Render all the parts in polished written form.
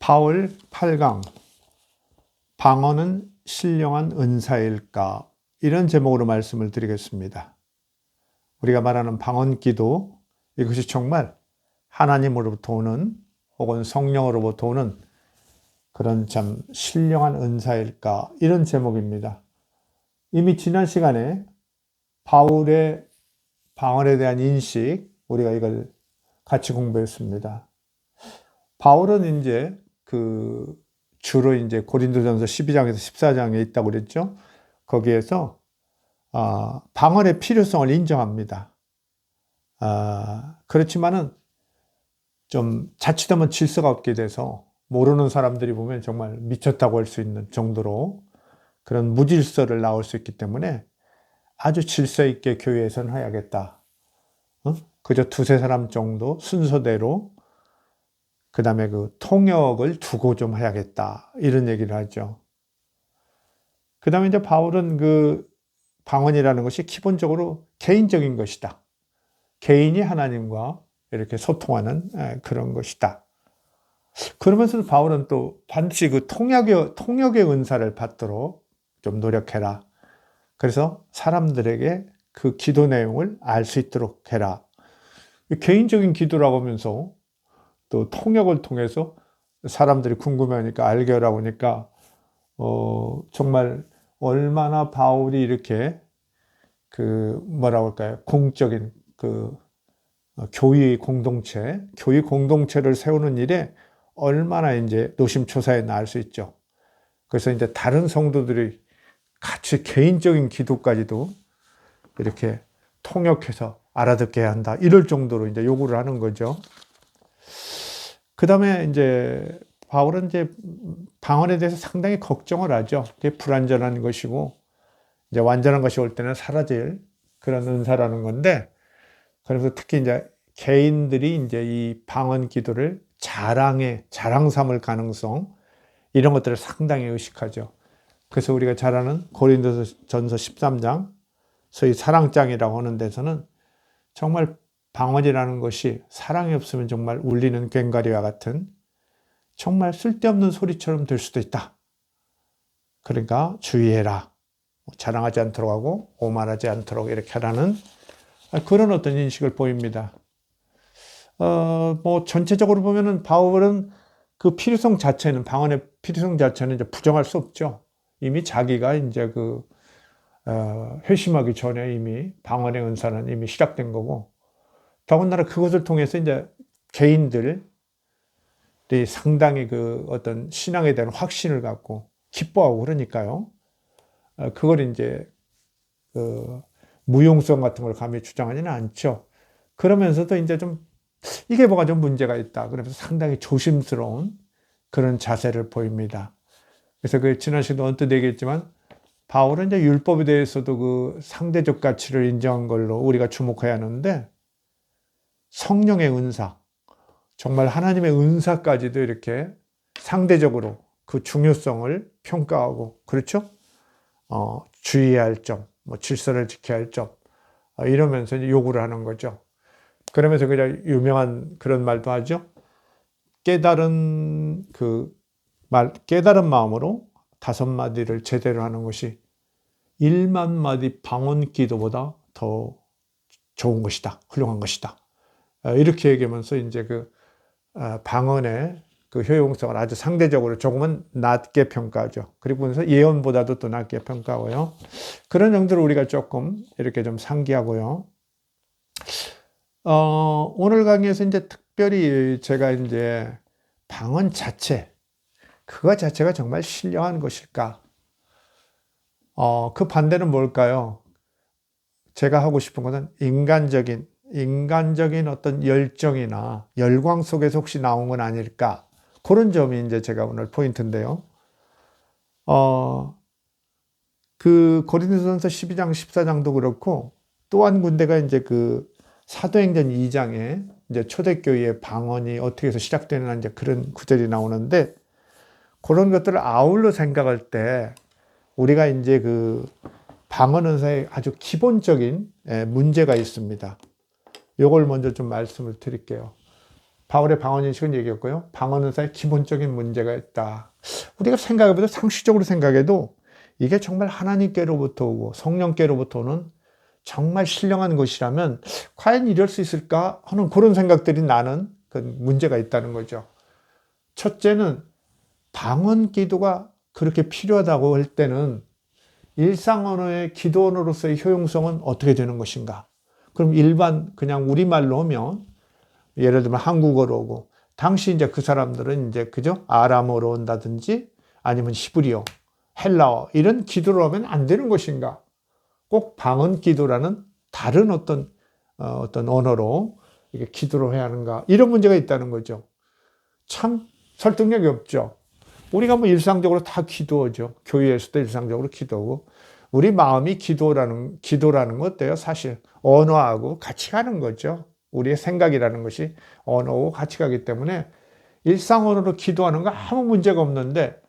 바울 8강 방언은 신령한 은사일까? 이런 제목으로 말씀을 드리겠습니다. 우리가 말하는 방언 기도, 이것이 정말 하나님으로부터 오는 혹은 성령으로부터 오는 그런 참 신령한 은사일까? 이런 제목입니다. 이미 지난 시간에 바울의 방언에 대한 인식, 우리가 이걸 같이 공부했습니다. 바울은 이제 주로 이제 고린도전서 12장에서 14장에 있다고 그랬죠. 거기에서 방언의 필요성을 인정합니다. 그렇지만은 좀 자칫하면 질서가 없게 돼서 모르는 사람들이 보면 정말 미쳤다고 할 수 있는 정도로 그런 무질서를 낳을 수 있기 때문에 아주 질서 있게 교회에서는 해야겠다. 그저 두세 사람 정도 순서대로 그 다음에 통역을 두고 좀 해야겠다. 이런 얘기를 하죠. 그 다음에 이제 바울은 방언이라는 것이 기본적으로 개인적인 것이다. 개인이 하나님과 이렇게 소통하는 그런 것이다. 그러면서 바울은 또 반드시 통역의 은사를 받도록 좀 노력해라. 그래서 사람들에게 그 기도 내용을 알 수 있도록 해라. 개인적인 기도라고 하면서 또 통역을 통해서 사람들이 궁금해하니까 알게 하라고 하니까 정말 얼마나 바울이 이렇게 뭐라고 할까요? 공적인 교회 공동체를 세우는 일에 얼마나 이제 노심초사에 나을 수 있죠. 그래서 이제 다른 성도들이 같이 개인적인 기도까지도 이렇게 통역해서 알아듣게 해야 한다. 이럴 정도로 이제 요구를 하는 거죠. 그 다음에 이제 바울은 이제 방언에 대해서 상당히 걱정을 하죠. 그게 불완전한 것이고, 이제 완전한 것이 올 때는 사라질 그런 은사라는 건데, 그래서 특히 이제 개인들이 이제 이 방언 기도를 자랑 삼을 가능성, 이런 것들을 상당히 의식하죠. 그래서 우리가 잘 아는 고린도전서 13장, 소위 사랑장이라고 하는 데서는 정말 방언이라는 것이 사랑이 없으면 정말 울리는 꽹과리와 같은 정말 쓸데없는 소리처럼 될 수도 있다. 그러니까 주의해라. 자랑하지 않도록 하고 오만하지 않도록 이렇게 하라는 그런 어떤 인식을 보입니다. 전체적으로 보면은 바울은 그 필요성 자체는, 방언의 필요성 자체는 이제 부정할 수 없죠. 이미 자기가 이제 회심하기 전에 이미 방언의 은사는 이미 시작된 거고, 더군다나 그것을 통해서 이제 개인들이 상당히 어떤 신앙에 대한 확신을 갖고 기뻐하고 그러니까요. 그걸 이제 무용성 같은 걸 감히 주장하지는 않죠. 그러면서도 이제 이게 뭐가 좀 문제가 있다. 그러면서 상당히 조심스러운 그런 자세를 보입니다. 그래서 지난 시간도 언뜻 얘기했지만 바울은 이제 율법에 대해서도 상대적 가치를 인정한 걸로 우리가 주목해야 하는데, 성령의 은사, 정말 하나님의 은사까지도 이렇게 상대적으로 그 중요성을 평가하고, 그렇죠? 주의해야 할 점, 질서를 지켜야 할 점, 이러면서 이제 요구를 하는 거죠. 그러면서 그냥 유명한 그런 말도 하죠. 깨달은 마음으로 5마디를 제대로 하는 것이 1만 마디 방언 기도보다 더 좋은 것이다. 훌륭한 것이다. 이렇게 얘기하면서 이제 방언의 효용성을 아주 상대적으로 조금은 낮게 평가하죠. 그리고 그래서 예언보다도 또 낮게 평가하고요. 그런 점들을 우리가 조금 이렇게 좀 상기하고요. 오늘 강의에서 이제 특별히 제가 이제 방언 그거 자체가 정말 신령한 것일까? 그 반대는 뭘까요? 제가 하고 싶은 것은 인간적인 어떤 열정이나 열광 속에서 혹시 나온 건 아닐까? 그런 점이 이제 제가 오늘 포인트인데요. 고린도전서 12장, 14장도 그렇고, 또 한 군데가 이제 사도행전 2장에 이제 초대교회의 방언이 어떻게 해서 시작되느냐 이제 그런 구절이 나오는데, 그런 것들을 아울러 생각할 때 우리가 이제 방언 은사에 아주 기본적인 문제가 있습니다. 이걸 먼저 좀 말씀을 드릴게요. 바울의 방언인식은 얘기했고요. 방언은사에 기본적인 문제가 있다. 우리가 생각해봐도 상식적으로 생각해도 이게 정말 하나님께로부터 오고 성령께로부터 오는 정말 신령한 것이라면 과연 이럴 수 있을까 하는 그런 생각들이 나는 그 문제가 있다는 거죠. 첫째는 방언 기도가 그렇게 필요하다고 할 때는 일상 언어의 기도 언어로서의 효용성은 어떻게 되는 것인가? 그럼 일반 그냥 우리말로 하면 예를 들면 한국어로 오고 당시 이제 그 사람들은 이제 그죠? 아람어로 온다든지 아니면 히브리어, 헬라어 이런 기도로 하면 안 되는 것인가? 꼭 방언 기도라는 다른 어떤 언어로 이게 기도를 해야 하는가? 이런 문제가 있다는 거죠. 참 설득력이 없죠. 우리가 뭐 일상적으로 다 기도하죠. 교회에서도 일상적으로 기도하고 우리 마음이 기도라는 거 어때요? 사실 언어하고 같이 가는 거죠. 우리의 생각이라는 것이 언어하고 같이 가기 때문에 일상 언어로 기도하는 거 아무 문제가 없는데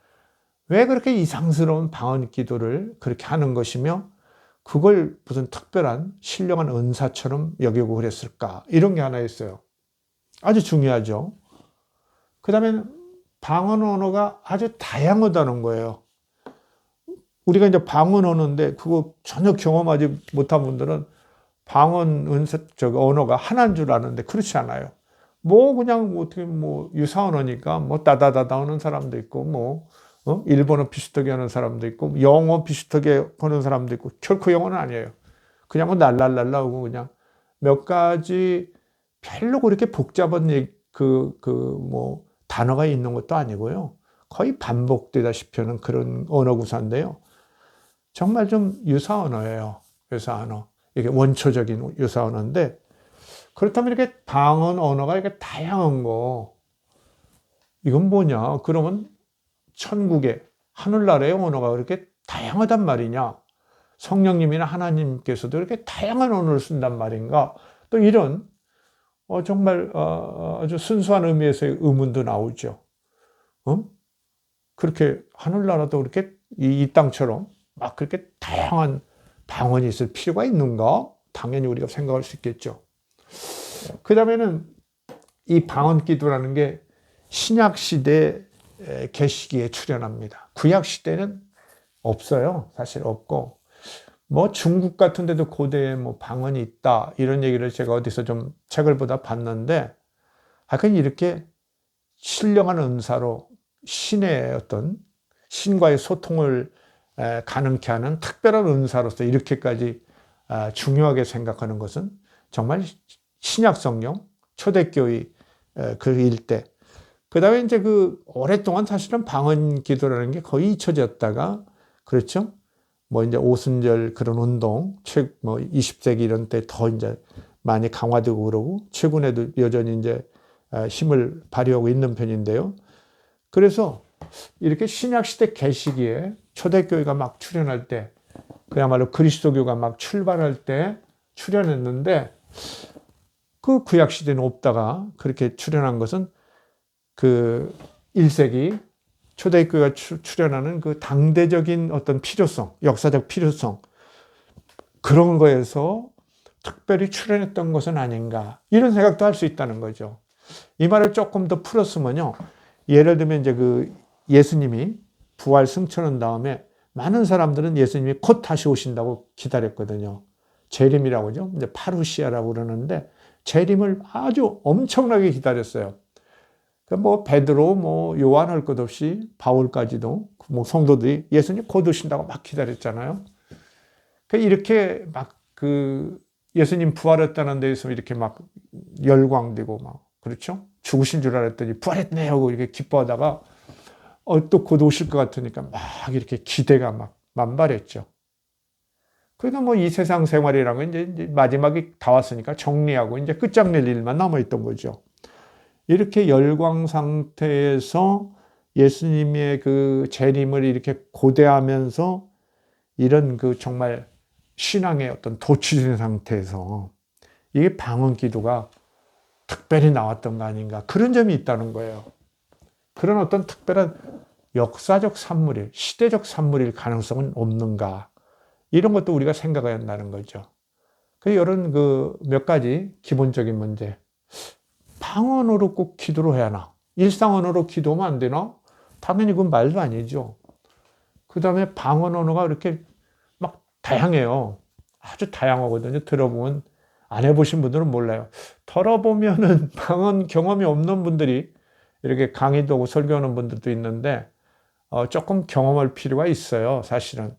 왜 그렇게 이상스러운 방언 기도를 그렇게 하는 것이며 그걸 무슨 특별한 신령한 은사처럼 여기고 그랬을까? 이런 게 하나 있어요. 아주 중요하죠. 그 다음에 방언 언어가 아주 다양하다는 거예요. 우리가 이제 방언 언어인데 그거 전혀 경험하지 못한 분들은 방언 언어가 하나인 줄 아는데 그렇지 않아요. 뭐 그냥 어떻게 뭐 유사 언어니까 뭐 따다다다 하는 사람도 있고 뭐 일본어 비슷하게 하는 사람도 있고 영어 비슷하게 하는 사람도 있고 결코 영어는 아니에요. 그냥 뭐 날랄랄라 하고 그냥 몇 가지 별로 그렇게 복잡한 뭐 단어가 있는 것도 아니고요. 거의 반복되다시피 하는 그런 언어 구사인데요. 정말 좀 유사 언어예요. 유사 언어. 이게 원초적인 유사 언어인데 그렇다면 이렇게 방언 언어가 이렇게 다양한 거 이건 뭐냐? 그러면 천국의 하늘나라의 언어가 그렇게 다양하단 말이냐? 성령님이나 하나님께서도 이렇게 다양한 언어를 쓴단 말인가? 또 이런 정말 아주 순수한 의미에서의 의문도 나오죠. 그렇게 하늘나라도 그렇게 이 땅처럼 막 그렇게 다양한 방언이 있을 필요가 있는가? 당연히 우리가 생각할 수 있겠죠. 그 다음에는 이 방언 기도라는 게 신약 시대 계시기에 출현합니다. 구약 시대는 없어요. 사실 없고 뭐 중국 같은 데도 고대에 뭐 방언이 있다 이런 얘기를 제가 어디서 좀 책을 보다 봤는데 하여간 이렇게 신령한 은사로 신의 어떤 신과의 소통을 가능케 하는 특별한 은사로서 이렇게까지 중요하게 생각하는 것은 정말 신약 성경 초대교회 그 일대 그 다음에 이제 그 오랫동안 사실은 방언 기도라는 게 거의 잊혀졌다가 그렇죠? 뭐 이제 오순절 그런 운동 뭐 20세기 이런 때 더 이제 많이 강화되고 그러고 최근에도 여전히 이제 힘을 발휘하고 있는 편인데요. 그래서 이렇게 신약시대 계시기에 초대교회가 막 출현할 때 그야말로 그리스도교가 막 출발할 때 출현했는데 그 구약시대는 없다가 그렇게 출현한 것은 그 1세기 초대교회가 출현하는 그 당대적인 어떤 필요성, 역사적 필요성 그런 거에서 특별히 출현했던 것은 아닌가 이런 생각도 할 수 있다는 거죠. 이 말을 조금 더 풀었으면요. 예를 들면 이제 그 예수님이 부활 승천한 다음에 많은 사람들은 예수님이 곧 다시 오신다고 기다렸거든요. 재림이라고 하죠. 이제 파루시아라고 그러는데 재림을 아주 엄청나게 기다렸어요. 뭐 베드로, 뭐 요한 할 것 없이 바울까지도 뭐 성도들이 예수님 곧 오신다고 막 기다렸잖아요. 이렇게 막 그 예수님 부활했다는 데에서 이렇게 막 열광되고 막 그렇죠? 죽으신 줄 알았더니 부활했네 하고 이렇게 기뻐하다가 또 곧 오실 것 같으니까 막 이렇게 기대가 막 만발했죠. 그러니까 뭐 이 세상 생활이라는 건 이제 마지막이 다 왔으니까 정리하고 이제 끝장낼 일만 남아있던 거죠. 이렇게 열광 상태에서 예수님의 그 재림을 이렇게 고대하면서 이런 그 정말 신앙의 어떤 도취된 상태에서 이게 방언 기도가 특별히 나왔던 거 아닌가 그런 점이 있다는 거예요. 그런 어떤 특별한 역사적 산물일, 시대적 산물일 가능성은 없는가 이런 것도 우리가 생각해야 한다는 거죠. 이런 그 몇 가지 기본적인 문제 방언으로 꼭 기도를 해야 하나? 일상 언어로 기도하면 안 되나? 당연히 그건 말도 아니죠. 그 다음에 방언 언어가 이렇게 막 다양해요. 아주 다양하거든요. 들어보면 안 해보신 분들은 몰라요. 들어보면은 방언 경험이 없는 분들이 이렇게 강의도 하고 설교하는 분들도 있는데 조금 경험할 필요가 있어요. 사실은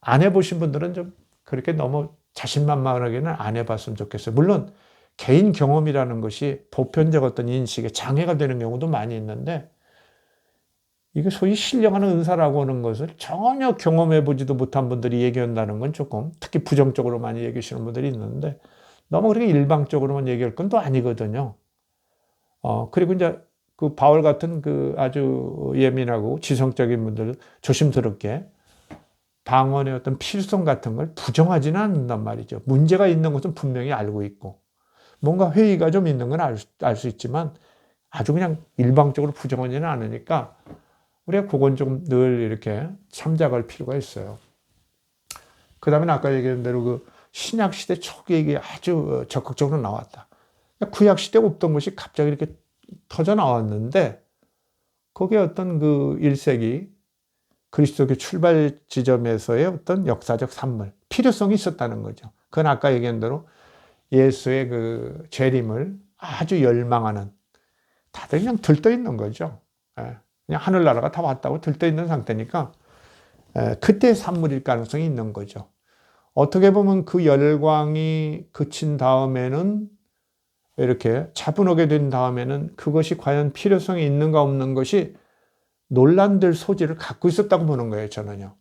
안 해보신 분들은 좀 그렇게 너무 자신만만하게는 안 해봤으면 좋겠어요. 물론 개인 경험이라는 것이 보편적 어떤 인식에 장애가 되는 경우도 많이 있는데, 이게 소위 신령하는 은사라고 하는 것을 전혀 경험해보지도 못한 분들이 얘기한다는 건 조금, 특히 부정적으로 많이 얘기하시는 분들이 있는데, 너무 그렇게 일방적으로만 얘기할 건 또 아니거든요. 그리고 이제 그 바울 같은 그 아주 예민하고 지성적인 분들 조심스럽게 방언의 어떤 필요성 같은 걸 부정하지는 않는단 말이죠. 문제가 있는 것은 분명히 알고 있고, 뭔가 회의가 좀 있는 건 알 수 있지만 아주 그냥 일방적으로 부정하지는 않으니까 우리가 그건 좀 늘 이렇게 참작할 필요가 있어요. 그 다음에 아까 얘기한 대로 그 신약 시대 초기에 이게 아주 적극적으로 나왔다. 구약 시대에 없던 것이 갑자기 이렇게 터져 나왔는데, 거기에 어떤 그 1세기 그리스도교 출발 지점에서의 어떤 역사적 산물, 필요성이 있었다는 거죠. 그건 아까 얘기한 대로 예수의 그 재림을 아주 열망하는, 다들 그냥 들떠 있는 거죠. 그냥 하늘나라가 다 왔다고 들떠 있는 상태니까 그때 산물일 가능성이 있는 거죠. 어떻게 보면 그 열광이 그친 다음에는, 이렇게 차분하게 된 다음에는 그것이 과연 필요성이 있는가 없는 것이 논란될 소지를 갖고 있었다고 보는 거예요, 저는요.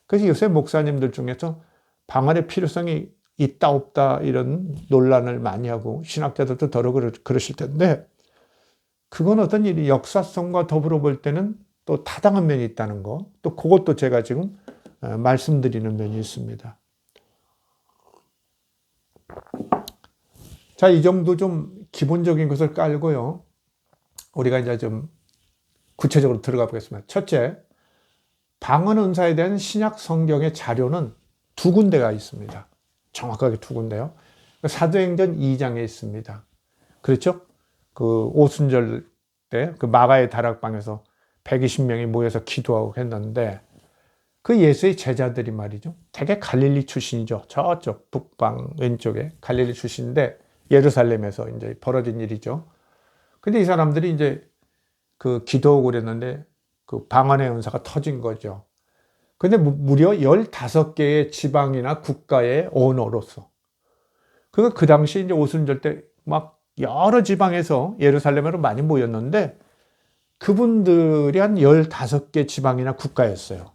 그래서 요새 목사님들 중에서 방언의 필요성이 있다 없다 이런 논란을 많이 하고, 신학자들도 더러 그러실 텐데, 그건 어떤 일이 역사성과 더불어 볼 때는 또 타당한 면이 있다는 거, 또 그것도 제가 지금 말씀드리는 면이 있습니다. 자, 이 정도 좀 기본적인 것을 깔고요, 우리가 이제 좀 구체적으로 들어가 보겠습니다. 첫째, 방언 은사에 대한 신약 성경의 자료는 두 군데가 있습니다. 정확하게 두 군데요. 사도행전 2장에 있습니다. 그렇죠? 그 오순절 때 그 마가의 다락방에서 120명이 모여서 기도하고 했는데, 그 예수의 제자들이 말이죠, 대개 갈릴리 출신이죠. 저쪽 북방 왼쪽에 갈릴리 출신인데 예루살렘에서 이제 벌어진 일이죠. 근데 이 사람들이 이제 그 기도하고 그랬는데 그 방언의 은사가 터진 거죠. 근데 무려 15개의 지방이나 국가의 언어로서. 그 당시 이제 오순절 때 막 여러 지방에서 예루살렘으로 많이 모였는데, 그분들이 한 15개 지방이나 국가였어요.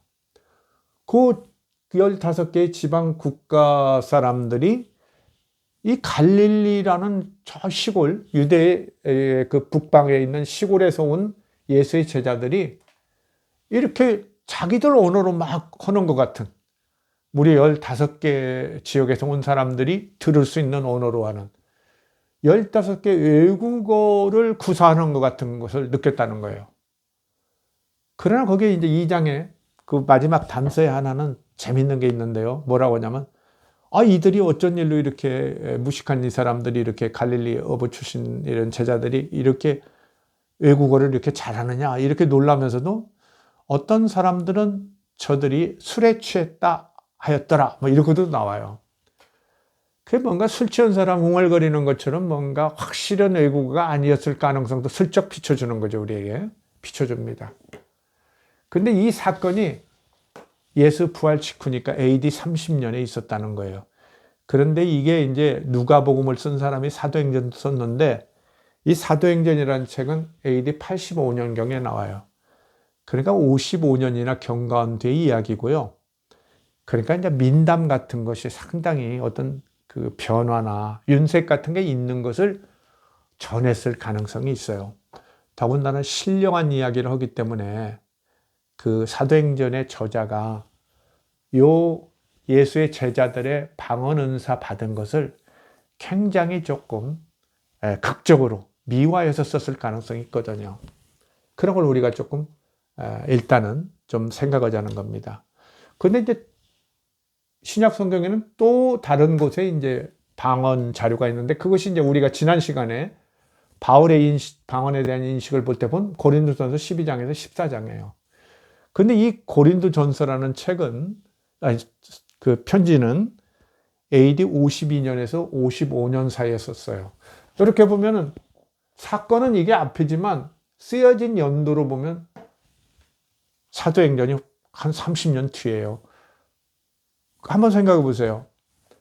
그 15개의 지방 국가 사람들이 이 갈릴리라는 저 시골, 유대의 그 북방에 있는 시골에서 온 예수의 제자들이 이렇게 자기들 언어로 막 하는 것 같은, 무려 15개 지역에서 온 사람들이 들을 수 있는 언어로 하는 15개 외국어를 구사하는 것 같은 것을 느꼈다는 거예요. 그러나 거기에 이제 2장에 그 마지막 단서에 하나는 재밌는 게 있는데요. 뭐라고 하냐면, 이들이 어쩐 일로 이렇게 무식한 이 사람들이 이렇게 갈릴리 어부 출신 이런 제자들이 이렇게 외국어를 이렇게 잘하느냐, 이렇게 놀라면서도 어떤 사람들은 저들이 술에 취했다 하였더라, 뭐 이렇게도 나와요. 그게 뭔가 술 취한 사람 웅얼거리는 것처럼 뭔가 확실한 외국어가 아니었을 가능성도 슬쩍 비춰주는 거죠. 우리에게 비춰줍니다. 근데 이 사건이 예수 부활 직후니까 AD 30년에 있었다는 거예요. 그런데 이게 이제 누가복음을 쓴 사람이 사도행전도 썼는데, 이 사도행전이라는 책은 AD 85년경에 나와요. 그러니까 55년이나 경과한 뒤의 이야기고요. 그러니까 이제 민담 같은 것이 상당히 어떤 그 변화나 윤색 같은 게 있는 것을 전했을 가능성이 있어요. 더군다나 신령한 이야기를 하기 때문에 그 사도행전의 저자가 요 예수의 제자들의 방언 은사 받은 것을 굉장히 조금 극적으로 미화해서 썼을 가능성이 있거든요. 그런 걸 우리가 조금 일단은 좀 생각하자는 겁니다. 근데 이제 신약 성경에는 또 다른 곳에 이제 방언 자료가 있는데, 그것이 이제 우리가 지난 시간에 바울의 방언에 대한 인식을 볼 때 보면 고린도전서 12장에서 14장이에요. 근데 이 고린도전서라는 책은, 그 편지는 AD 52년에서 55년 사이에 썼어요. 이렇게 보면은 사건은 이게 앞이지만 쓰여진 연도로 보면 사도행전이 한 30년 뒤에요. 한번 생각해 보세요.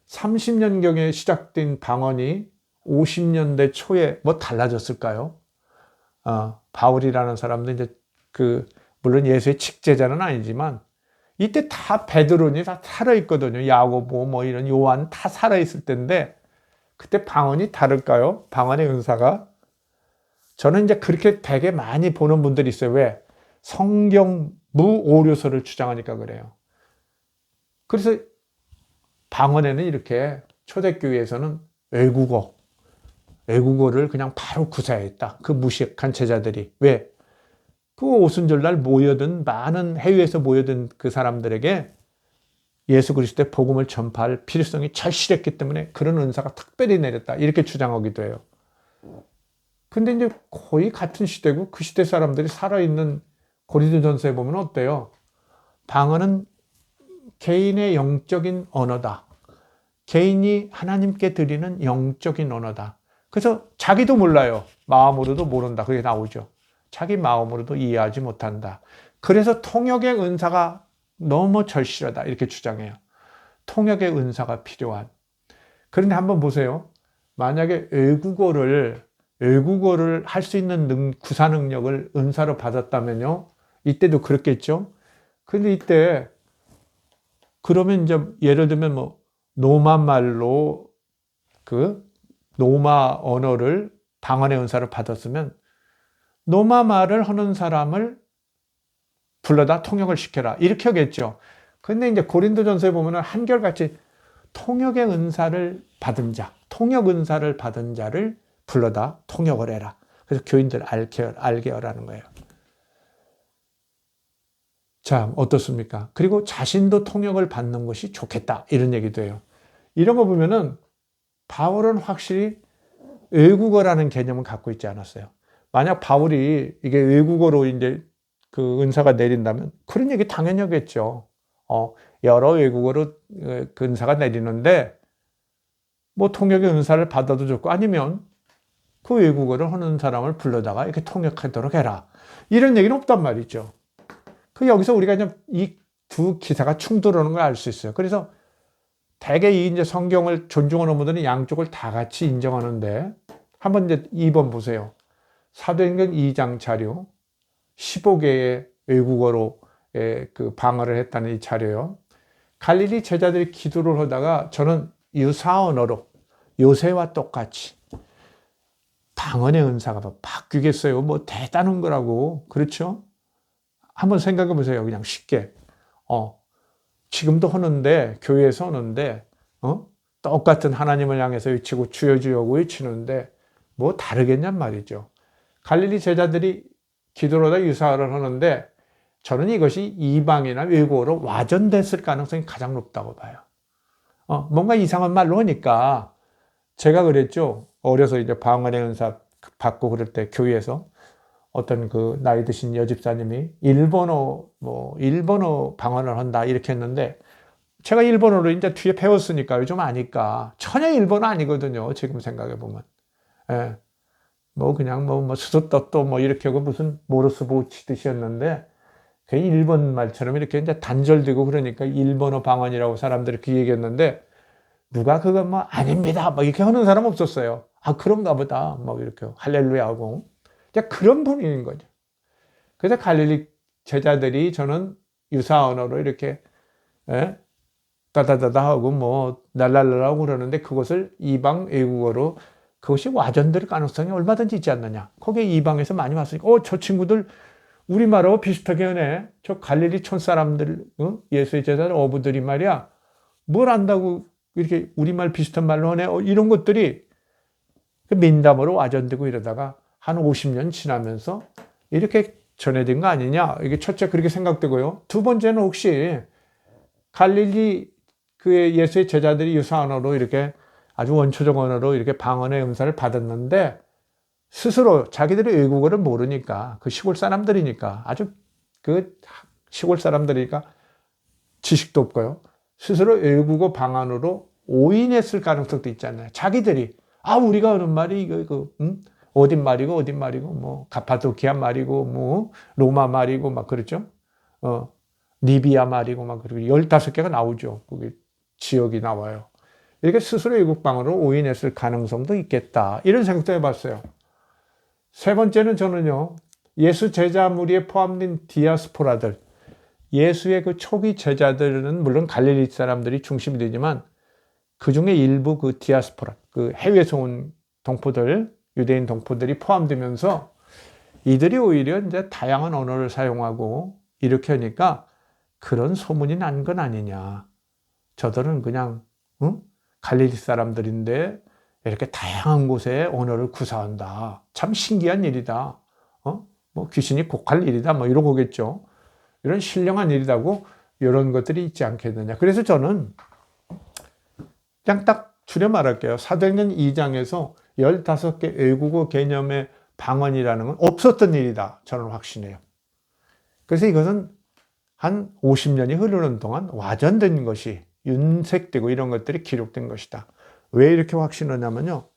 30년경에 시작된 방언이 50년대 초에 뭐 달라졌을까요? 바울이라는 사람도 이제 물론 예수의 직제자는 아니지만 이때 다 베드로니 다 살아있거든요. 야고보 뭐 이런 요한 다 살아있을 때인데 그때 방언이 다를까요? 방언의 은사가? 저는 이제 그렇게 되게 많이 보는 분들이 있어요. 왜? 성경 무오류서를 주장하니까 그래요. 그래서 방언에는 이렇게 초대교회에서는 외국어를 그냥 바로 구사했다. 그 무식한 제자들이. 왜? 그 오순절날 모여든 많은 해외에서 모여든 그 사람들에게 예수 그리스도의 복음을 전파할 필요성이 절실했기 때문에 그런 은사가 특별히 내렸다. 이렇게 주장하기도 해요. 근데 이제 거의 같은 시대고 그 시대 사람들이 살아있는 고린도전서에 보면 어때요? 방언은 개인의 영적인 언어다. 개인이 하나님께 드리는 영적인 언어다. 그래서 자기도 몰라요. 마음으로도 모른다. 그게 나오죠. 자기 마음으로도 이해하지 못한다. 그래서 통역의 은사가 너무 절실하다. 이렇게 주장해요. 통역의 은사가 필요한. 그런데 한번 보세요. 만약에 외국어를 할 수 있는 구사 능력을 은사로 받았다면요. 이때도 그렇겠죠. 근데 이때 그러면 이제 예를 들면 뭐 노마 말로 노마 언어를 방언의 은사를 받았으면 노마 말을 하는 사람을 불러다 통역을 시켜라. 이렇게 하겠죠. 근데 이제 고린도전서에 보면은 한결같이 통역의 은사를 받은 자, 통역 은사를 받은 자를 불러다 통역을 해라. 그래서 교인들 알게 하라는 거예요. 자, 어떻습니까? 그리고 자신도 통역을 받는 것이 좋겠다. 이런 얘기도 해요. 이런 거 보면은 바울은 확실히 외국어라는 개념을 갖고 있지 않았어요. 만약 바울이 이게 외국어로 이제 그 은사가 내린다면 그런 얘기 당연히 하겠죠. 여러 외국어로 그 은사가 내리는데 뭐 통역의 은사를 받아도 좋고 아니면 그 외국어를 하는 사람을 불러다가 이렇게 통역하도록 해라. 이런 얘기는 없단 말이죠. 여기서 우리가 이 두 기사가 충돌하는 걸 알 수 있어요. 그래서 대개 이제 성경을 존중하는 분들은 양쪽을 다 같이 인정하는데 한번 이제 2번 보세요. 사도행전 2장 자료 15개의 외국어로 그 방언을 했다는 이 자료요. 갈릴리 제자들이 기도를 하다가 저는 유사 언어로 요새와 똑같이 방언의 은사가 바뀌겠어요. 뭐 대단한 거라고. 그렇죠? 한번 생각해 보세요. 그냥 쉽게. 지금도 하는데, 교회에서 하는데, 똑같은 하나님을 향해서 외치고 주여 주여고 외치는데, 뭐 다르겠냔 말이죠. 갈릴리 제자들이 기도를 하다 유사를 하는데, 저는 이것이 이방이나 외국어로 와전됐을 가능성이 가장 높다고 봐요. 뭔가 이상한 말로 하니까, 제가 그랬죠. 어려서 이제 방언의 은사 받고 그럴 때 교회에서 어떤 그 나이 드신 여집사님이 일본어 방언을 한다 이렇게 했는데 제가 일본어로 이제 뒤에 배웠으니까요. 좀 아니까. 전혀 일본어 아니거든요. 지금 생각해 보면. 예. 뭐 그냥 뭐 스스또또 뭐 이렇게 하고 무슨 모르스보 치듯이 했는데 괜히 일본 말처럼 이렇게 이제 단절되고 그러니까 일본어 방언이라고 사람들이 그 얘기했는데 누가 그거 뭐 아닙니다. 뭐 이렇게 하는 사람 없었어요. 그런가 보다. 뭐 이렇게 할렐루야 하고. 그런 분위기인 거죠. 그래서 갈릴리 제자들이 저는 유사 언어로 이렇게 따다다다 하고 뭐 날랄랄 하고 그러는데 그것을 이방 외국어로 그것이 와전될 가능성이 얼마든지 있지 않느냐. 거기에 이방에서 많이 왔으니까 저 친구들 우리말하고 비슷하게 하네. 저 갈릴리 촌 사람들 예수의 제자들 어부들이 말이야. 뭘 안다고 이렇게 우리말 비슷한 말로 하네. 이런 것들이 민담으로 와전되고 이러다가 한 50년 지나면서 이렇게 전해진 거 아니냐. 이게 첫째 그렇게 생각되고요. 두 번째는 혹시 갈릴리 그 예수의 제자들이 유사 언어로 이렇게 아주 원초적 언어로 이렇게 방언의 은사를 받았는데 스스로 자기들이 외국어를 모르니까, 그 시골 사람들이니까, 아주 그 시골 사람들이니까 지식도 없고요. 스스로 외국어 방언으로 오인했을 가능성도 있잖아요. 자기들이, 우리가 하는 말이 어딘 말이고, 어딘 말이고, 뭐, 가파도키아 말이고, 뭐, 로마 말이고, 막 그렇죠. 리비아 말이고, 막 그리고 15개가 나오죠. 그게 지역이 나와요. 이렇게 스스로 외국 방언으로 오인했을 가능성도 있겠다. 이런 생각도 해봤어요. 세 번째는 저는요, 예수 제자 무리에 포함된 디아스포라들, 예수의 그 초기 제자들은 물론 갈릴리 사람들이 중심이 되지만 그 중에 일부 그 디아스포라, 그 해외에서 온 동포들, 유대인 동포들이 포함되면서 이들이 오히려 이제 다양한 언어를 사용하고 이렇게 하니까 그런 소문이 난 건 아니냐. 저들은 그냥 갈릴리 사람들인데 이렇게 다양한 곳에 언어를 구사한다. 참 신기한 일이다. 뭐 귀신이 곡할 일이다. 뭐 이러고 오겠죠. 이런 신령한 일이라고 이런 것들이 있지 않겠느냐. 그래서 저는 그냥 딱 줄여 말할게요. 사도행전 2장에서 15개 외국어 개념의 방언이라는 건 없었던 일이다. 저는 확신해요. 그래서 이것은 한 50년이 흐르는 동안 와전된 것이 윤색되고 이런 것들이 기록된 것이다. 왜 이렇게 확신하냐면요.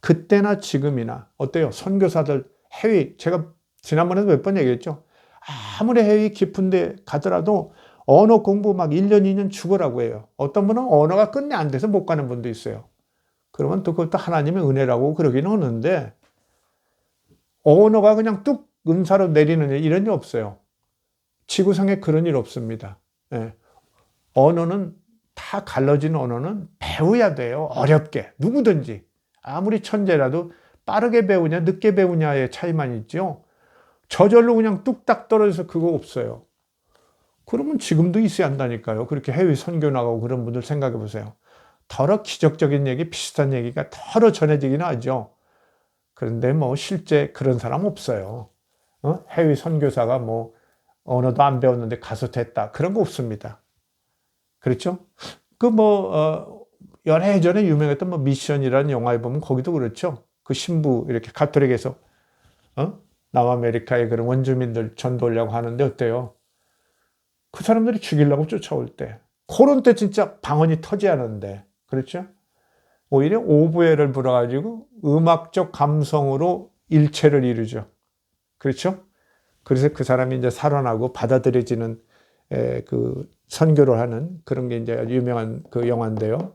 그때나 지금이나 어때요? 선교사들 해외, 제가 지난번에도 몇 번 얘기했죠. 아무리 해외 깊은데 가더라도 언어 공부 막 1년, 2년 죽으라고 해요. 어떤 분은 언어가 끝내 안 돼서 못 가는 분도 있어요. 그러면 또 그것도 하나님의 은혜라고 그러기는 하는데 언어가 그냥 뚝 은사로 내리는 일, 이런 일 없어요. 지구상에 그런 일 없습니다. 예. 언어는 다 갈라진 언어는 배워야 돼요. 어렵게. 누구든지. 아무리 천재라도 빠르게 배우냐 늦게 배우냐의 차이만 있죠. 저절로 그냥 뚝딱 떨어져서 그거 없어요. 그러면 지금도 있어야 한다니까요. 그렇게 해외 선교 나가고 그런 분들 생각해 보세요. 더러 기적적인 얘기, 비슷한 얘기가 더러 전해지긴 하죠. 그런데 뭐 실제 그런 사람 없어요. 해외 선교사가 뭐 언어도 안 배웠는데 가서 됐다. 그런 거 없습니다. 그렇죠? 연애전에 유명했던 뭐 미션이라는 영화에 보면 거기도 그렇죠. 그 신부 이렇게 가톨릭에서 남아메리카의 그런 원주민들 전도하려고 하는데 어때요? 그 사람들이 죽이려고 쫓아올 때 그런 때 진짜 방언이 터지 않은데 그렇죠? 오히려 오보에를 불어가지고 음악적 감성으로 일체를 이루죠. 그렇죠? 그래서 그 사람이 이제 살아나고 받아들여지는 그 선교를 하는 그런 게 이제 유명한 그 영화인데요.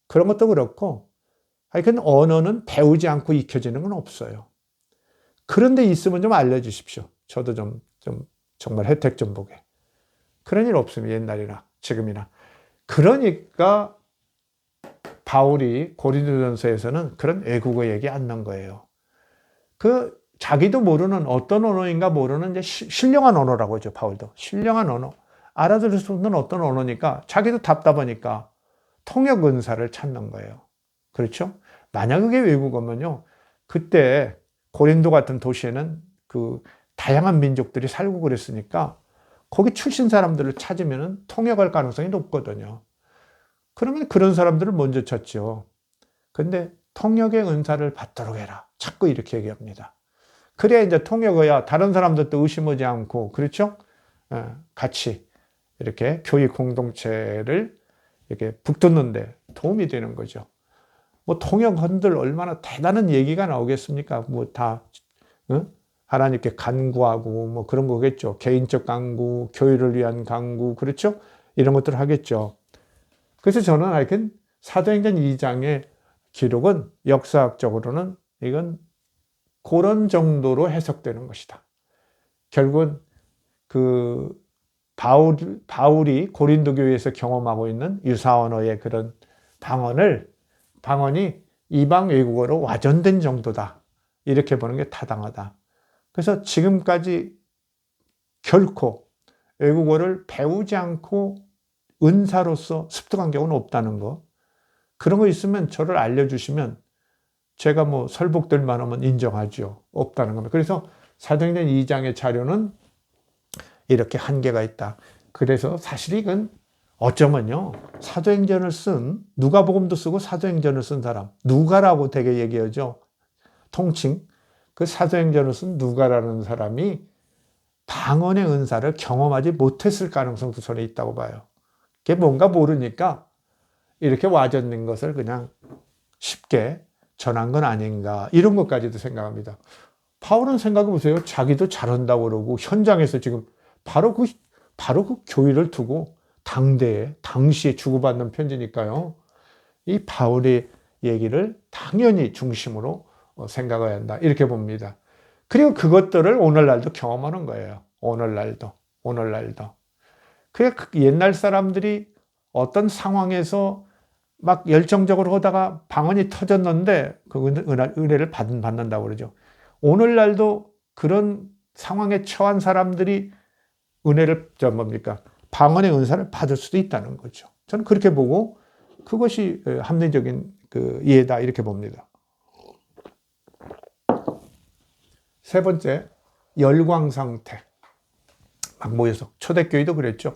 그런 것도 그렇고 하여튼 언어는 배우지 않고 익혀지는 건 없어요. 그런데 있으면 좀 알려주십시오. 저도 좀 정말 혜택 좀 보게. 그런 일 없으면 옛날이나 지금이나. 그러니까 바울이 고린도전서에서는 그런 외국어 얘기 안 넣은 거예요. 그 자기도 모르는 어떤 언어인가 모르는 이제 신령한 언어라고 하죠. 바울도 신령한 언어. 알아들을 수 없는 어떤 언어니까 자기도 답답하니까 통역 은사를 찾는 거예요. 그렇죠? 만약 그게 외국어면요. 그때 고린도 같은 도시에는 그 다양한 민족들이 살고 그랬으니까 거기 출신 사람들을 찾으면 통역할 가능성이 높거든요. 그러면 그런 사람들을 먼저 찾죠. 근데 통역의 은사를 받도록 해라. 자꾸 이렇게 얘기합니다. 그래야 이제 통역어야 다른 사람들도 의심하지 않고, 그렇죠? 같이 이렇게 교육 공동체를 이렇게 북돋는데 도움이 되는 거죠. 뭐 통역한들 얼마나 대단한 얘기가 나오겠습니까? 뭐 다, 하나님께 간구하고 뭐 그런 거겠죠. 개인적 간구, 교회를 위한 간구, 그렇죠? 이런 것들을 하겠죠. 그래서 저는 하여튼 사도행전 2장의 기록은 역사학적으로는 이건 그런 정도로 해석되는 것이다. 결국은 그 바울이 고린도 교회에서 경험하고 있는 유사 언어의 그런 방언이 이방 외국어로 와전된 정도다. 이렇게 보는 게 타당하다. 그래서 지금까지 결코 외국어를 배우지 않고 은사로서 습득한 경우는 없다는 거. 그런 거 있으면 저를 알려주시면 제가 뭐 설복될 만하면 인정하죠. 없다는 겁니다. 그래서 사도행전 2장의 자료는 이렇게 한계가 있다. 그래서 사실 이건 어쩌면요. 사도행전을 쓴 누가복음도 쓰고 사도행전을 쓴 사람 누가라고 되게 얘기하죠. 통칭 그 사도행전을 쓴 누가라는 사람이 방언의 은사를 경험하지 못했을 가능성도 저는 있다고 봐요. 그게 뭔가 모르니까 이렇게 와전된 것을 그냥 쉽게 전한 건 아닌가, 이런 것까지도 생각합니다. 바울은 생각해 보세요. 자기도 잘한다고 그러고 현장에서 지금 바로 그 교회를 두고 당시에 주고받는 편지니까요. 이 바울의 얘기를 당연히 중심으로 생각해야 한다, 이렇게 봅니다. 그리고 그것들을 오늘날도 경험하는 거예요. 오늘날도. 그래, 옛날 사람들이 어떤 상황에서 막 열정적으로 하다가 방언이 터졌는데 그 은혜를 받는다고 그러죠. 오늘날도 그런 상황에 처한 사람들이 은혜를, 방언의 은사를 받을 수도 있다는 거죠. 저는 그렇게 보고 그것이 합리적인 그 이해다, 이렇게 봅니다. 세 번째, 열광 상태. 막 모여서, 초대교회도 그랬죠.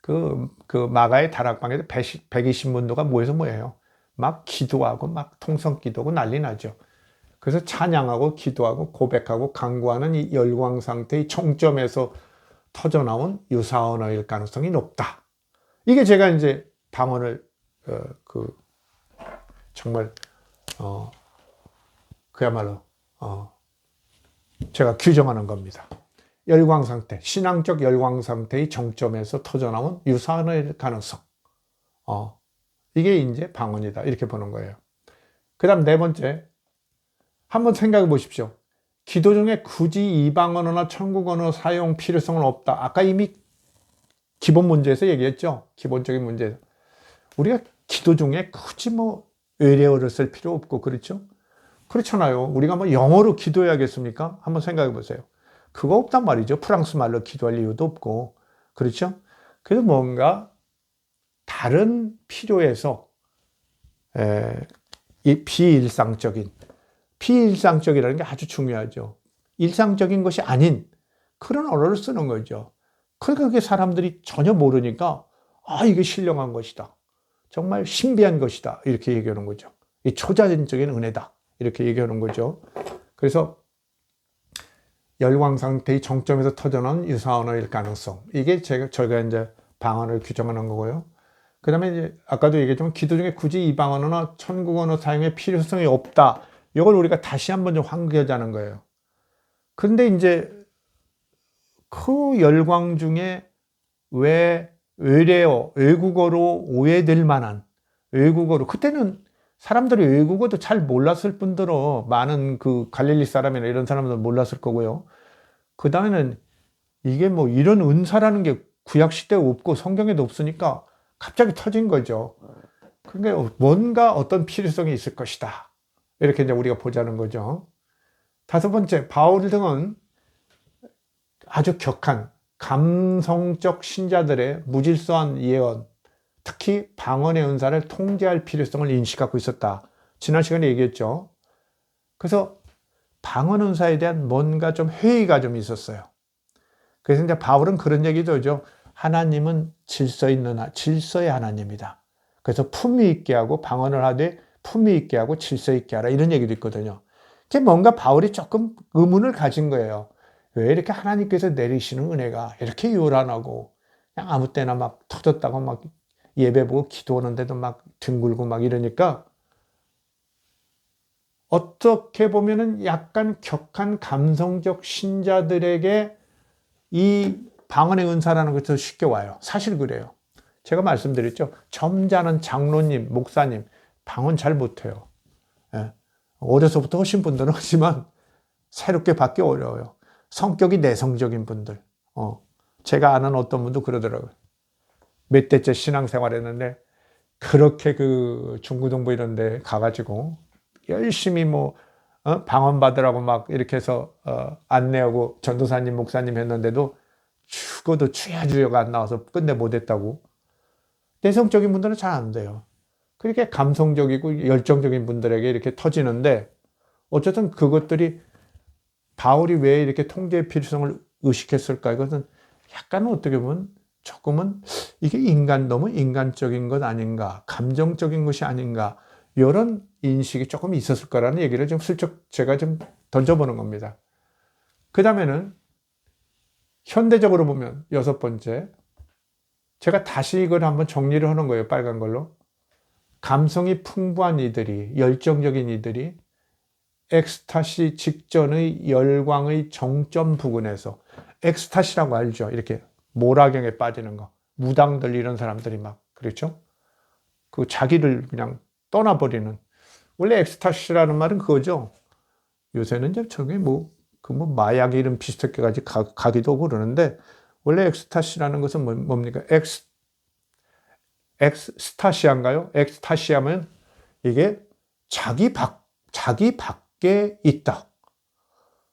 그 마가의 다락방에서 120문도가 모여서 뭐예요? 막 기도하고 막 통성 기도하고 난리 나죠. 그래서 찬양하고 기도하고 고백하고 간구하는 이 열광 상태의 총점에서 터져나온 유사 언어일 가능성이 높다. 이게 제가 이제 방언을 정말 그야말로 제가 규정하는 겁니다. 열광 상태, 신앙적 열광 상태의 정점에서 터져나온 유사 언어일 가능성. 이게 이제 방언이다, 이렇게 보는 거예요. 그 다음 네 번째, 한번 생각해 보십시오. 기도 중에 굳이 이방 언어나 천국 언어 사용 필요성은 없다. 아까 이미 기본 문제에서 얘기했죠. 기본적인 문제. 우리가 기도 중에 굳이 뭐 외래어를 쓸 필요 없고, 그렇죠? 그렇잖아요. 우리가 뭐 영어로 기도해야겠습니까? 한번 생각해 보세요. 그거 없단 말이죠. 프랑스 말로 기도할 이유도 없고, 그렇죠? 그래서 뭔가 다른 필요에서 이 비일상적이라는 게 아주 중요하죠. 일상적인 것이 아닌 그런 언어를 쓰는 거죠. 그게 사람들이 전혀 모르니까 이게 신령한 것이다, 정말 신비한 것이다, 이렇게 얘기하는 거죠. 이 초자연적인 은혜다, 이렇게 얘기하는 거죠. 그래서 열광 상태의 정점에서 터져나온 유사 언어일 가능성, 이게 저희가 이제 방언을 규정하는 거고요. 그 다음에 이제 아까도 얘기했지만 기도 중에 굳이 이방 언어나 천국 언어 사용의 필요성이 없다. 이걸 우리가 다시 한번 좀 환기하자는 거예요. 그런데 이제 그 열광 중에 왜 외국어로 오해될 만한, 외국어로, 그때는 사람들이 외국어도 잘 몰랐을 뿐더러 많은 그 갈릴리 사람이나 이런 사람들 몰랐을 거고요. 그 다음에는 이게 뭐 이런 은사라는 게 구약시대에 없고 성경에도 없으니까 갑자기 터진 거죠. 그러니까 뭔가 어떤 필요성이 있을 것이다, 이렇게 이제 우리가 보자는 거죠. 다섯 번째, 바울 등은 아주 격한 감성적 신자들의 무질서한 예언, 특히 방언의 은사를 통제할 필요성을 인식하고 있었다. 지난 시간에 얘기했죠. 그래서 방언 은사에 대한 뭔가 좀 회의가 좀 있었어요. 그래서 이제 바울은 그런 얘기도 하죠. 하나님은 질서의 하나님이다. 그래서 품위 있게 하고, 방언을 하되 품위 있게 하고 질서 있게 하라, 이런 얘기도 있거든요. 이게 뭔가 바울이 조금 의문을 가진 거예요. 왜 이렇게 하나님께서 내리시는 은혜가 이렇게 요란하고 그냥 아무 때나 막 터졌다고 막 예배 보고 기도하는데도 막 뒹굴고 막 이러니까, 어떻게 보면은 약간 격한 감성적 신자들에게 이 방언의 은사라는 것도 쉽게 와요. 사실 그래요. 제가 말씀드렸죠. 점잖은 장로님, 목사님 방언 잘 못해요. 어려서부터 하신 분들은 하지만 새롭게 받기 어려워요. 성격이 내성적인 분들. 제가 아는 어떤 분도 그러더라고요. 몇 대째 신앙생활 했는데 그렇게 그 중구동부 이런 데 가가지고 열심히 방언 받으라고 막 이렇게 해서 안내하고 전도사님, 목사님 했는데도 죽어도 주야주야가 안 나와서 끝내 못했다고. 내성적인 분들은 잘 안 돼요. 그렇게 감성적이고 열정적인 분들에게 이렇게 터지는데, 어쨌든 그것들이 바울이 왜 이렇게 통제의 필요성을 의식했을까? 이것은 약간 어떻게 보면 조금은 이게 너무 인간적인 것 아닌가, 감정적인 것이 아닌가, 이런 인식이 조금 있었을 거라는 얘기를 좀 슬쩍 제가 좀 던져보는 겁니다. 그 다음에는 현대적으로 보면 여섯 번째, 제가 다시 이걸 한번 정리를 하는 거예요. 빨간 걸로. 감성이 풍부한 이들이, 열정적인 이들이 엑스타시 직전의 열광의 정점 부근에서, 엑스타시라고 알죠? 이렇게 몰아경에 빠지는 거. 무당들 이런 사람들이 막, 그렇죠? 그 자기를 그냥 떠나버리는. 원래 엑스타시라는 말은 그거죠. 요새는 이제 저게 마약 이름 비슷하게 가기도 하고 그러는데, 원래 엑스타시라는 것은 뭡니까? 엑스타시아인가요? 엑스타시아면 이게 자기 밖에 있다.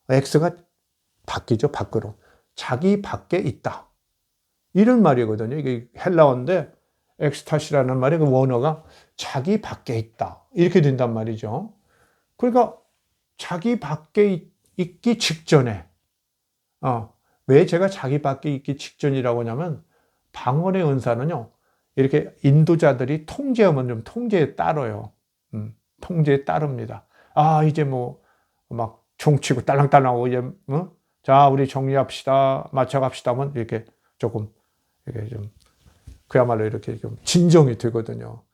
엑스가 밖이죠, 밖으로. 자기 밖에 있다. 이런 말이거든요. 이게 헬라어인데, 엑스타시라는 말의 그 원어가 자기 밖에 있다. 이렇게 된단 말이죠. 그러니까 자기 밖에 있기 직전에, 왜 제가 자기 밖에 있기 직전이라고 하냐면, 방언의 은사는요, 이렇게 인도자들이 통제하면 좀 통제에 따라요. 통제에 따릅니다. 이제 막 종치고 딸랑딸랑하고, 이제, 자, 우리 정리합시다. 맞춰갑시다. 하면 이렇게 조금, 이렇게 좀, 그야말로 이렇게 좀 진정이 되거든요.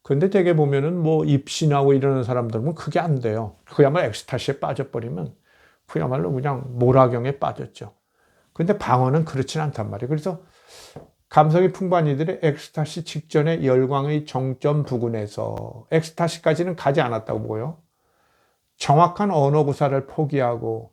근데 되게 보면은 입신하고 이러는 사람들은 그게 안 돼요. 그야말로 엑스타시에 빠져버리면 그야말로 그냥 몰아경에 빠졌죠. 근데 방언은 그렇진 않단 말이에요. 그래서 감성이 풍부한 이들의 엑스타시 직전의 열광의 정점 부근에서, 엑스타시까지는 가지 않았다고 보고요. 정확한 언어 구사를 포기하고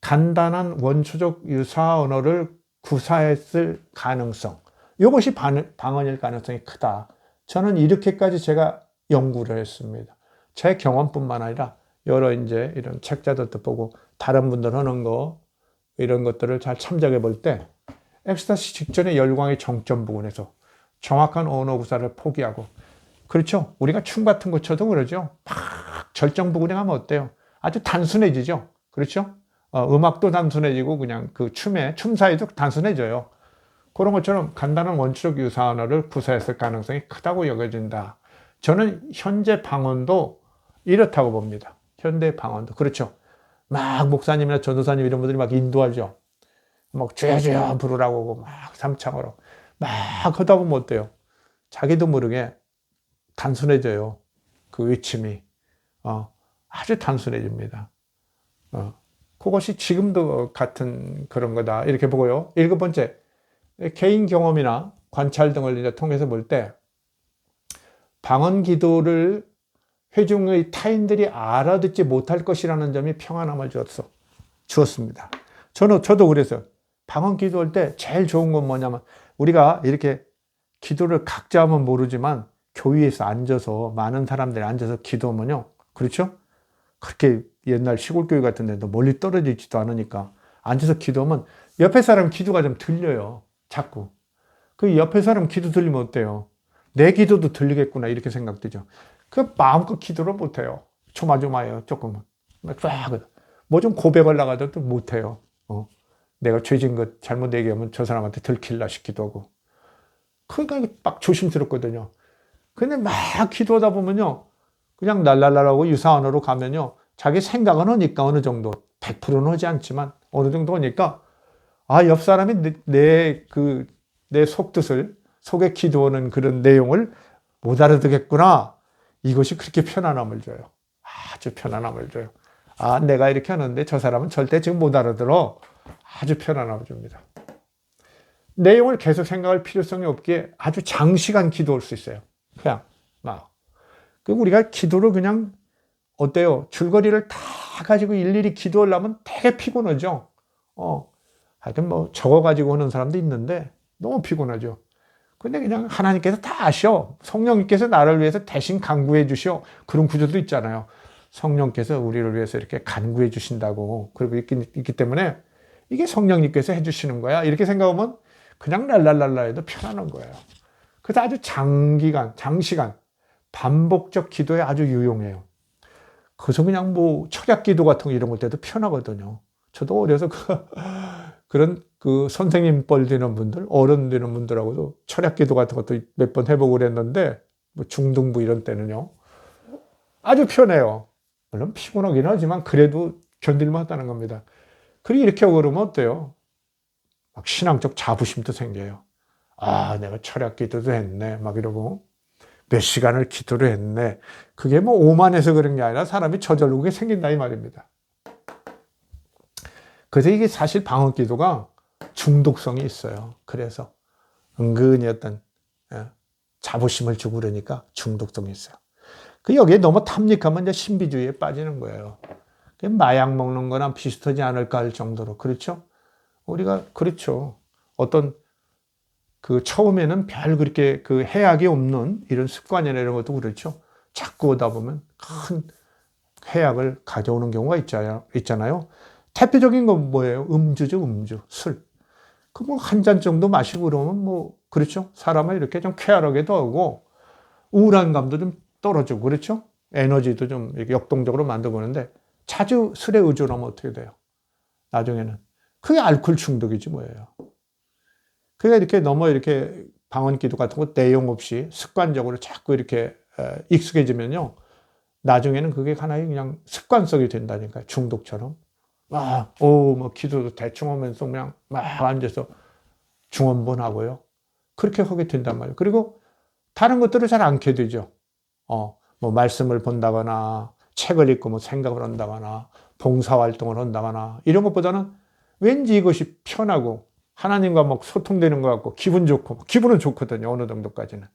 간단한 원초적 유사 언어를 구사했을 가능성. 이것이 방언일 가능성이 크다. 저는 이렇게까지 제가 연구를 했습니다. 제 경험뿐만 아니라 여러 이제 이런 책자들도 보고 다른 분들 하는 거, 이런 것들을 잘 참작해 볼 때, 엑스타시 직전의 열광의 정점 부근에서 정확한 언어 구사를 포기하고, 그렇죠? 우리가 춤 같은 거 쳐도 그러죠? 막 절정 부근에 가면 어때요? 아주 단순해지죠? 그렇죠? 음악도 단순해지고 그냥 그 춤 사이도 단순해져요. 그런 것처럼 간단한 원초적 유사 언어를 구사했을 가능성이 크다고 여겨진다. 저는 현재 방언도 이렇다고 봅니다. 현대 방언도. 그렇죠. 막 목사님이나 전도사님 이런 분들이 막 인도하죠. 막 주여 부르라고 하고 막 삼창으로 막 하다 보면 어때요? 자기도 모르게 단순해져요. 그 외침이. 아주 단순해집니다. 그것이 지금도 같은 그런 거다. 이렇게 보고요. 일곱 번째, 개인 경험이나 관찰 등을 이제 통해서 볼 때, 방언 기도를 회중의 타인들이 알아듣지 못할 것이라는 점이 평안함을 주었습니다. 저도 그래서 방언 기도할 때 제일 좋은 건 뭐냐면, 우리가 이렇게 기도를 각자 하면 모르지만 교회에서 앉아서 많은 사람들이 앉아서 기도하면요, 그렇죠? 그렇게 옛날 시골교회 같은 데도 멀리 떨어져 있지도 않으니까 앉아서 기도하면 옆에 사람 기도가 좀 들려요. 자꾸. 그 옆에 사람 기도 들리면 어때요? 내 기도도 들리겠구나 이렇게 생각되죠. 그 마음껏 기도를 못해요. 조마조마해요. 조금은. 뭐 좀 고백을 나가도 못해요. 내가 죄진 것 잘못 얘기하면 저 사람한테 들킬라 싶기도 하고. 그러니까 막 조심스럽거든요. 근데 막 기도하다 보면요, 그냥 랄랄랄하고 유사언어로 가면요, 자기 생각은 하니까 어느 정도 100%는 하지 않지만 어느 정도 하니까, 옆 사람이 내 속뜻을, 속에 기도하는 그런 내용을 못 알아듣겠구나. 이것이 그렇게 편안함을 줘요. 아주 편안함을 줘요. 내가 이렇게 하는데 저 사람은 절대 지금 못 알아들어. 아주 편안함을 줍니다. 내용을 계속 생각할 필요성이 없기에 아주 장시간 기도할 수 있어요. 그냥 막. 우리가 기도를 그냥 어때요? 줄거리를 다 가지고 일일이 기도하려면 되게 피곤하죠. 하여튼 적어가지고 하는 사람도 있는데 너무 피곤하죠. 근데 그냥 하나님께서 다 아셔. 성령님께서 나를 위해서 대신 간구해 주셔. 그런 구조도 있잖아요. 성령께서 우리를 위해서 이렇게 간구해 주신다고. 그리고 있기 때문에 이게 성령님께서 해주시는 거야. 이렇게 생각하면 그냥 랄랄랄라 해도 편안한 거예요. 그래서 아주 장시간, 반복적 기도에 아주 유용해요. 그래서 그냥 철학 기도 같은 거 이런 걸 때도 편하거든요. 저도 어려서 그런 선생님 뻘 되는 분들, 어른 되는 분들하고도 철학 기도 같은 것도 몇 번 해보고 그랬는데, 중등부 이런 때는요. 아주 편해요. 물론 피곤하긴 하지만 그래도 견딜만 하다는 겁니다. 그리고 이렇게 하고 그러면 어때요? 막 신앙적 자부심도 생겨요. 아, 내가 철학 기도도 했네. 막 이러고. 몇 시간을 기도를 했네. 그게 뭐 오만해서 그런 게 아니라 사람이 저절로 그게 생긴다 이 말입니다. 그래서 이게 사실 방언 기도가 중독성이 있어요. 그래서 은근히 어떤 자부심을 주고 그러니까 중독성이 있어요. 그 여기에 너무 탐닉하면 이제 신비주의에 빠지는 거예요. 마약 먹는 거랑 비슷하지 않을까 할 정도로. 그렇죠? 우리가, 그렇죠. 어떤 그 처음에는 별 그렇게 그 해악이 없는 이런 습관이나 이런 것도 그렇죠. 자꾸 오다 보면 큰 해악을 가져오는 경우가 있잖아요. 대표적인 건 뭐예요? 음주죠, 음주. 술. 그 뭐 한 잔 정도 마시고 그러면 뭐, 그렇죠. 사람을 이렇게 좀 쾌활하게도 하고 우울감도 좀 떨어지고, 그렇죠. 에너지도 좀 이렇게 역동적으로 만들고 그러는데 자주 술에 의존하면 어떻게 돼요? 나중에는. 그게 알코올 중독이지 뭐예요. 그게 이렇게 너무 이렇게 방언 기도 같은 거 내용 없이 습관적으로 자꾸 이렇게 익숙해지면요. 나중에는 그게 하나의 그냥 습관성이 된다니까요. 중독처럼. 뭐 기도도 대충 하면서 그냥 막 앉아서 중언부 하고요. 그렇게 하게 된단 말이에요. 그리고 다른 것들을 잘 않게 되죠. 뭐 말씀을 본다거나 책을 읽고 뭐 생각을 한다거나 봉사활동을 한다거나 이런 것보다는 왠지 이것이 편하고 하나님과 막 소통되는 것 같고 기분 좋고, 기분은 좋거든요. 어느 정도까지는.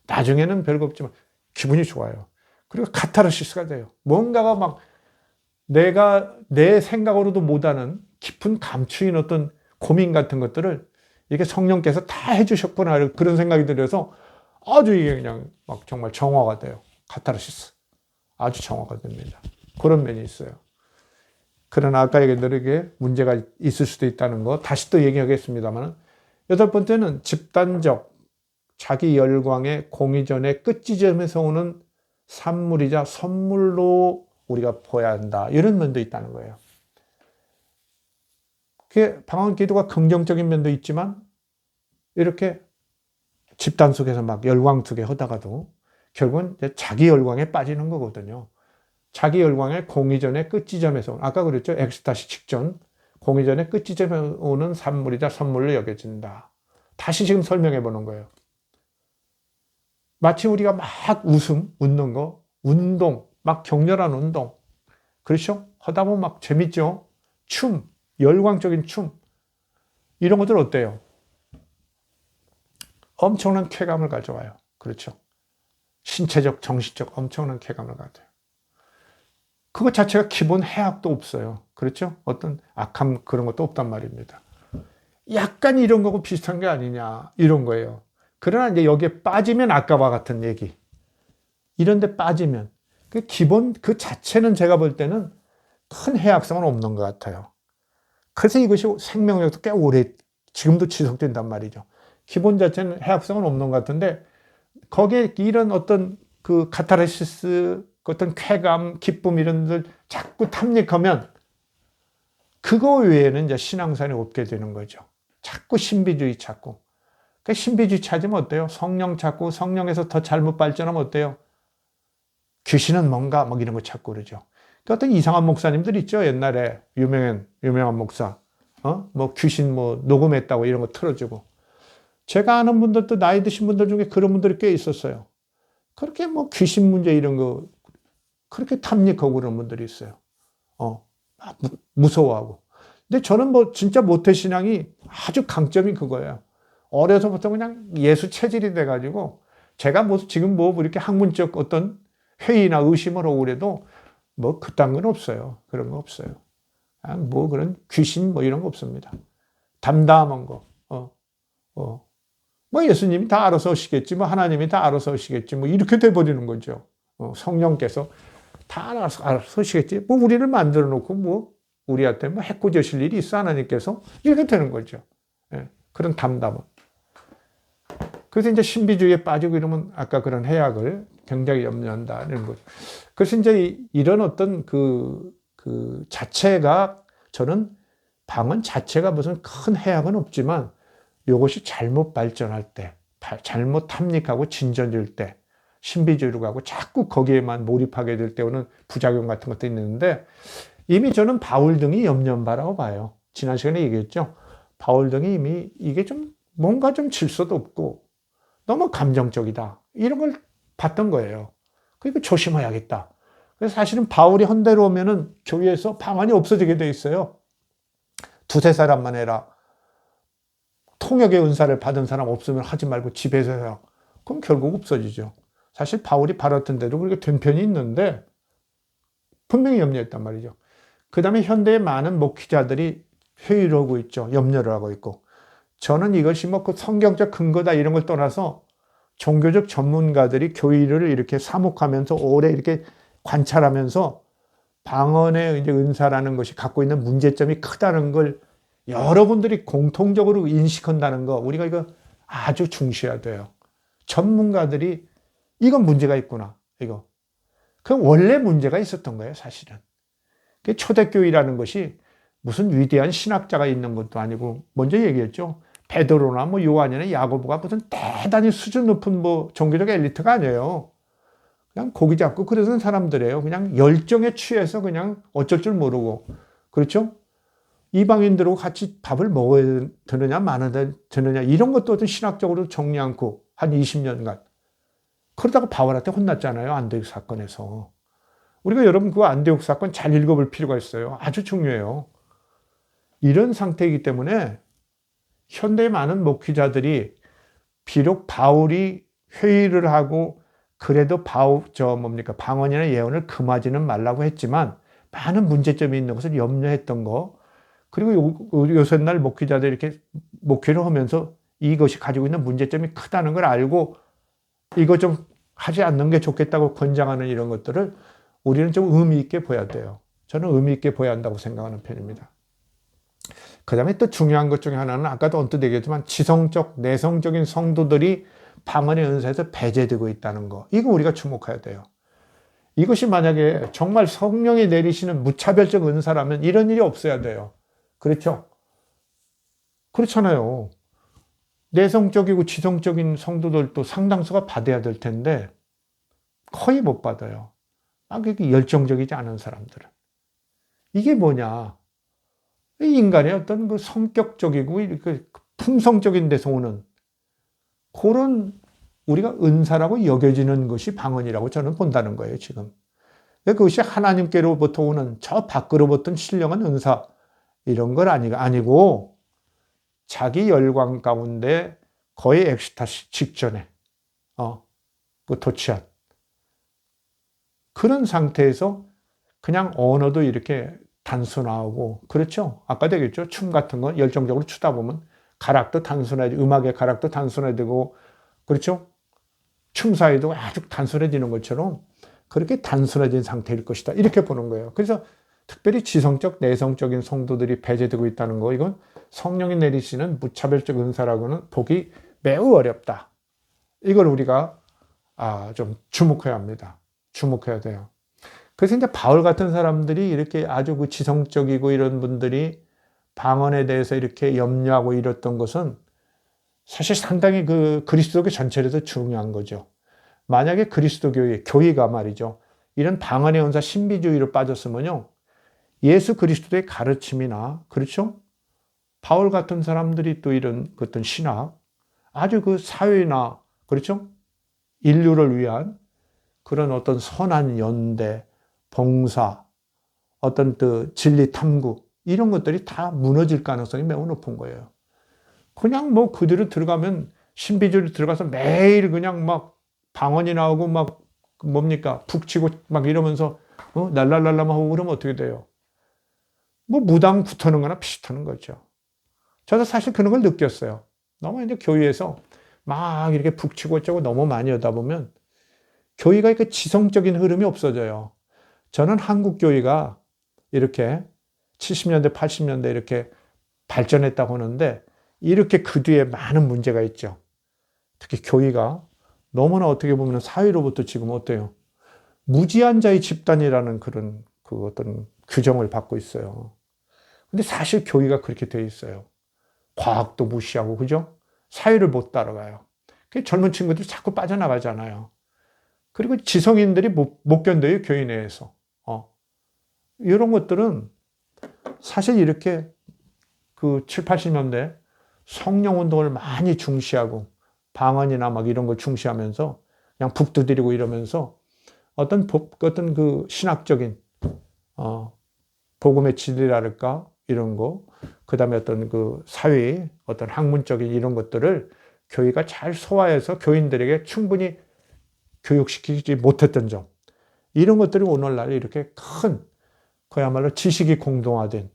나중에는 별거 없지만 기분이 좋아요. 그리고 카타르시스가 돼요. 뭔가가 막 내가 내 생각으로도 못하는 깊은 감추인 어떤 고민 같은 것들을 이게 성령께서 다 해주셨구나 그런 생각이 들어서 아주 이게 그냥 막 정말 정화가 돼요. 카타르시스. 아주 정화가 됩니다. 그런 면이 있어요. 그러나 아까 얘기들에게 문제가 있을 수도 있다는 거 다시 또 얘기하겠습니다만, 여덟 번째는 집단적 자기 열광의 공의전의 끝지점에서 오는 산물이자 선물로 우리가 보아야 한다. 이런 면도 있다는 거예요. 그게 방언 기도가 긍정적인 면도 있지만 이렇게 집단 속에서 막 열광 속에 하다가도 결국은 자기 열광에 빠지는 거거든요. 자기 열광의 공의전의 끝지점에서 아까 그랬죠. 엑스타시 직전 공의전의 끝지점에 오는 산물이자 선물로 여겨진다. 다시 지금 설명해 보는 거예요. 마치 우리가 막 웃는 거, 운동, 막 격렬한 운동. 그렇죠? 하다 보면 막 재밌죠? 춤, 열광적인 춤. 이런 것들 어때요? 엄청난 쾌감을 가져와요. 그렇죠? 신체적, 정신적 엄청난 쾌감을 가져요. 그것 자체가 기본 해악도 없어요. 그렇죠? 어떤 악함 그런 것도 없단 말입니다. 약간 이런 거고 비슷한 게 아니냐 이런 거예요. 그러나 이제 여기에 빠지면 아까와 같은 얘기. 이런 데 빠지면 그 기본 그 자체는 제가 볼 때는 큰 해악성은 없는 것 같아요. 그래서 이것이 생명력도 꽤 오래 지금도 지속된단 말이죠. 기본 자체는 해악성은 없는 것 같은데 거기에 이런 어떤 그 카타르시스 어떤 쾌감, 기쁨 이런 들 자꾸 탐닉하면 그거 외에는 이제 신앙생활이 없게 되는 거죠. 자꾸 신비주의 찾고. 그 신비주의 찾으면 어때요? 성령 찾고 성령에서 더 잘못 발전하면 어때요? 귀신은 뭔가 막 이런 거 찾고 그러죠. 어떤 이상한 목사님들 있죠. 옛날에 유명한 목사. 뭐 귀신 뭐 녹음했다고 이런 거 틀어주고. 제가 아는 분들도 나이 드신 분들 중에 그런 분들이 꽤 있었어요. 그렇게 뭐 귀신 문제 이런 거 그렇게 탐닉하고 그런 분들이 있어요. 무서워하고. 근데 저는 뭐 진짜 모태신앙이 아주 강점이 그거예요. 어려서부터 그냥 예수 체질이 돼가지고 제가 뭐 지금 뭐 이렇게 학문적 어떤 회의나 의심을 하고 그래도 뭐 그딴 건 없어요. 그런 거 없어요. 뭐 그런 귀신 뭐 이런 거 없습니다. 담담한 거. 뭐 예수님이 다 알아서 하시겠지, 뭐 하나님이 다 알아서 하시겠지, 뭐 이렇게 돼버리는 거죠. 성령께서 다 알아서 하시겠지. 뭐 우리를 만들어 놓고 뭐 우리한테 뭐 해코지하실 일이 있어 하나님께서 이렇게 되는 거죠. 그런 담담함. 그래서 이제 신비주의에 빠지고 이러면 아까 그런 해악을 굉장히 염려한다는 거죠. 그래서 이제 이런 어떤 그 자체가 저는 방언 자체가 무슨 큰 해악은 없지만 이것이 잘못 발전할 때, 잘못 탐닉하고 진전될 때, 신비주의로 가고 자꾸 거기에만 몰입하게 될 때 오는 부작용 같은 것도 있는데, 이미 저는 바울 등이 염려바라고 봐요. 지난 시간에 얘기했죠. 바울 등이 이미 이게 좀 뭔가 좀 질서도 없고 너무 감정적이다, 이런 걸 봤던 거예요. 그러니까 조심해야겠다. 그래서 사실은 바울이 헌대로 오면은 교회에서 방언이 없어지게 돼 있어요. 두세 사람만 해라. 통역의 은사를 받은 사람 없으면 하지 말고 집에서 해라. 그럼 결국 없어지죠. 사실 바울이 바랐던 대로 그렇게 된 편이 있는데 분명히 염려했단 말이죠. 그 다음에 현대의 많은 목회자들이 회의를 하고 있죠. 염려를 하고 있고. 저는 이것이 뭐 그 성경적 근거다 이런 걸 떠나서 종교적 전문가들이 교회를 이렇게 사목하면서 오래 이렇게 관찰하면서 방언의 이제 은사라는 것이 갖고 있는 문제점이 크다는 걸 여러분들이 공통적으로 인식한다는 거, 우리가 이거 아주 중시해야 돼요. 전문가들이 이건 문제가 있구나, 이거. 그 원래 문제가 있었던 거예요, 사실은. 초대교회라는 것이 무슨 위대한 신학자가 있는 것도 아니고, 먼저 얘기했죠. 베드로나 뭐 요한이나 야고보가 무슨 대단히 수준 높은 뭐 종교적 엘리트가 아니에요. 그냥 고기 잡고 그러던 사람들이에요. 그냥 열정에 취해서 그냥 어쩔 줄 모르고. 그렇죠? 이방인들하고 같이 밥을 먹어야 되느냐 마느냐 되느냐 이런 것도 어떤 신학적으로 정리 않고 한 20년간. 그러다가 바울한테 혼났잖아요. 안디옥 사건에서. 우리가 여러분 그 안디옥 사건 잘 읽어볼 필요가 있어요. 아주 중요해요. 이런 상태이기 때문에 현대의 많은 목회자들이 비록 바울이 회의를 하고 그래도 방언이나 예언을 금하지는 말라고 했지만 많은 문제점이 있는 것을 염려했던 거, 그리고 요새날 목회자들이 이렇게 목회를 하면서 이것이 가지고 있는 문제점이 크다는 걸 알고 이거 좀 하지 않는 게 좋겠다고 권장하는 이런 것들을 우리는 좀 의미 있게 봐야 돼요. 저는 의미 있게 봐야 한다고 생각하는 편입니다. 그 다음에 또 중요한 것 중에 하나는 아까도 언뜻 얘기했지만 지성적, 내성적인 성도들이 방언의 은사에서 배제되고 있다는 거. 이거 우리가 주목해야 돼요. 이것이 만약에 정말 성령이 내리시는 무차별적 은사라면 이런 일이 없어야 돼요. 그렇죠? 그렇잖아요. 내성적이고 지성적인 성도들도 상당수가 받아야 될 텐데 거의 못 받아요. 그렇게 열정적이지 않은 사람들은. 이게 뭐냐? 인간의 어떤 그 성격적이고 이렇게 품성적인 데서 오는 그런 우리가 은사라고 여겨지는 것이 방언이라고 저는 본다는 거예요, 지금. 그것이 하나님께로부터 오는 저 밖으로부터 신령한 은사 이런 건 아니고 자기 열광 가운데 거의 엑스타시 직전에 그 도취한 그런 상태에서 그냥 언어도 이렇게 단순하고, 그렇죠? 아까도 얘기했죠. 춤 같은 건 열정적으로 추다 보면 가락도 단순해지고, 음악의 가락도 단순해지고, 그렇죠? 춤 사이도 아주 단순해지는 것처럼 그렇게 단순해진 상태일 것이다, 이렇게 보는 거예요. 그래서 특별히 지성적, 내성적인 성도들이 배제되고 있다는 거, 이건 성령이 내리시는 무차별적 은사라고는 보기 매우 어렵다. 이걸 우리가 좀 주목해야 합니다. 주목해야 돼요. 그래서 이제 바울 같은 사람들이 이렇게 아주 그 지성적이고 이런 분들이 방언에 대해서 이렇게 염려하고 이랬던 것은 사실 상당히 그 그리스도교 전체에서 중요한 거죠. 만약에 그리스도 교회가 말이죠, 이런 방언의 은사 신비주의로 빠졌으면요, 예수 그리스도의 가르침이나, 그렇죠? 바울 같은 사람들이 또 이런 어떤 신학, 아주 그 사회나, 그렇죠? 인류를 위한 그런 어떤 선한 연대, 봉사, 어떤 그 진리 탐구, 이런 것들이 다 무너질 가능성이 매우 높은 거예요. 그냥 뭐 그대로 들어가면, 신비주의로 들어가서 매일 그냥 막 방언이 나오고 막 뭡니까? 북치고 막 이러면서 날랄랄라 하고 그러면 어떻게 돼요? 뭐 무당 붙는 거나 비슷한 거죠. 저도 사실 그런 걸 느꼈어요. 너무 이제 교회에서 막 이렇게 북치고 어쩌고 너무 많이 하다 보면 교회가 이렇게 지성적인 흐름이 없어져요. 저는 한국 교회가 이렇게 70년대, 80년대 이렇게 발전했다고 하는데 이렇게 그 뒤에 많은 문제가 있죠. 특히 교회가 너무나 어떻게 보면 사회로부터 지금 어때요? 무지한 자의 집단이라는 그런 그 어떤 규정을 받고 있어요. 근데 사실 교회가 그렇게 돼 있어요. 과학도 무시하고, 그죠? 사회를 못 따라가요. 젊은 친구들이 자꾸 빠져나가잖아요. 그리고 지성인들이 못 견뎌요, 교회 내에서. 이런 것들은 사실 이렇게 그 7, 80년대 성령 운동을 많이 중시하고 방언이나 막 이런 걸 중시하면서 그냥 북 두드리고 이러면서 어떤 그 신학적인, 복음의 진리랄까 이런 거, 그 다음에 어떤 그 사회의 어떤 학문적인 이런 것들을 교회가 잘 소화해서 교인들에게 충분히 교육시키지 못했던 점, 이런 것들이 오늘날 이렇게 큰 그야말로 지식이 공동화된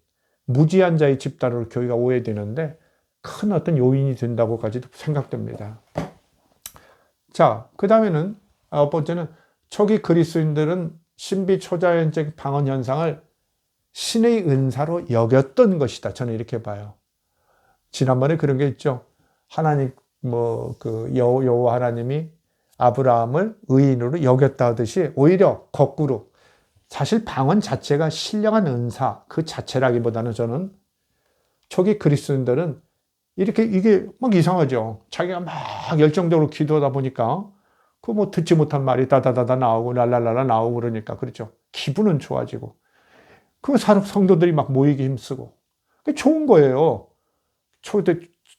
무지한 자의 집단으로 교회가 오해되는데 큰 어떤 요인이 된다고까지도 생각됩니다. 자, 그 다음에는 아홉 번째는 초기 그리스도인들은 신비 초자연적 방언 현상을 신의 은사로 여겼던 것이다. 저는 이렇게 봐요. 지난번에 그런 게 있죠. 하나님 여호와 하나님이 아브라함을 의인으로 여겼다 하듯이 오히려 거꾸로 사실 방언 자체가 신령한 은사 그 자체라기보다는 저는 초기 그리스도인들은 이렇게 이게 막 이상하죠. 자기가 막 열정적으로 기도하다 보니까 그 뭐 듣지 못한 말이 다다다다 나오고 랄랄랄라 나오고 그러니까 그렇죠. 기분은 좋아지고 그 성도들이 막 모이기 힘쓰고 그게 좋은 거예요.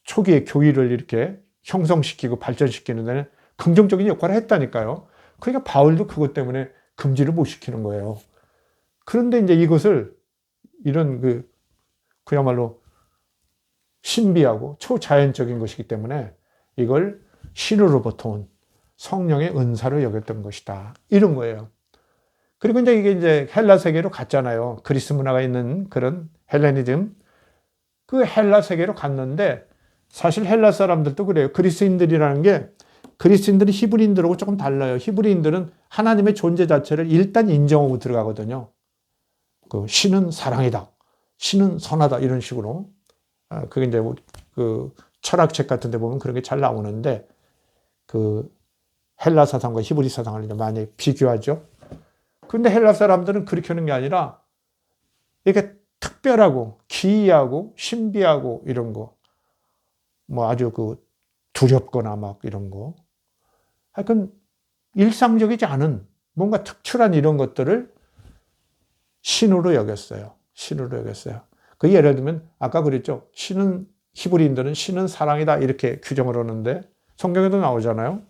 초기에 교회를 이렇게 형성시키고 발전시키는 데는 긍정적인 역할을 했다니까요. 그러니까 바울도 그것 때문에 금지를 못 시키는 거예요. 그런데 이제 이것을 이런 그야말로 신비하고 초자연적인 것이기 때문에 이걸 신으로부터 온 성령의 은사로 여겼던 것이다. 이런 거예요. 그리고 이제 이게 헬라 세계로 갔잖아요. 그리스 문화가 있는 그런 헬레니즘. 그 헬라 세계로 갔는데 사실 헬라 사람들도 그래요. 그리스인들이라는 게 그리스인들이 히브리인들하고 조금 달라요. 히브리인들은 하나님의 존재 자체를 일단 인정하고 들어가거든요. 그 신은 사랑이다. 신은 선하다. 이런 식으로. 그게 이제 그 철학책 같은 데 보면 그런 게 잘 나오는데 그 헬라 사상과 히브리 사상을 이제 많이 비교하죠. 근데 헬라 사람들은 그렇게 하는 게 아니라 이게 특별하고 기이하고 신비하고 이런 거. 뭐 아주 두렵거나 막 이런 거. 하여튼 일상적이지 않은 뭔가 특출한 이런 것들을 신으로 여겼어요. 신으로 여겼어요. 그 예를 들면 아까 그랬죠. 히브리인들은 신은 사랑이다 이렇게 규정을 하는데 성경에도 나오잖아요.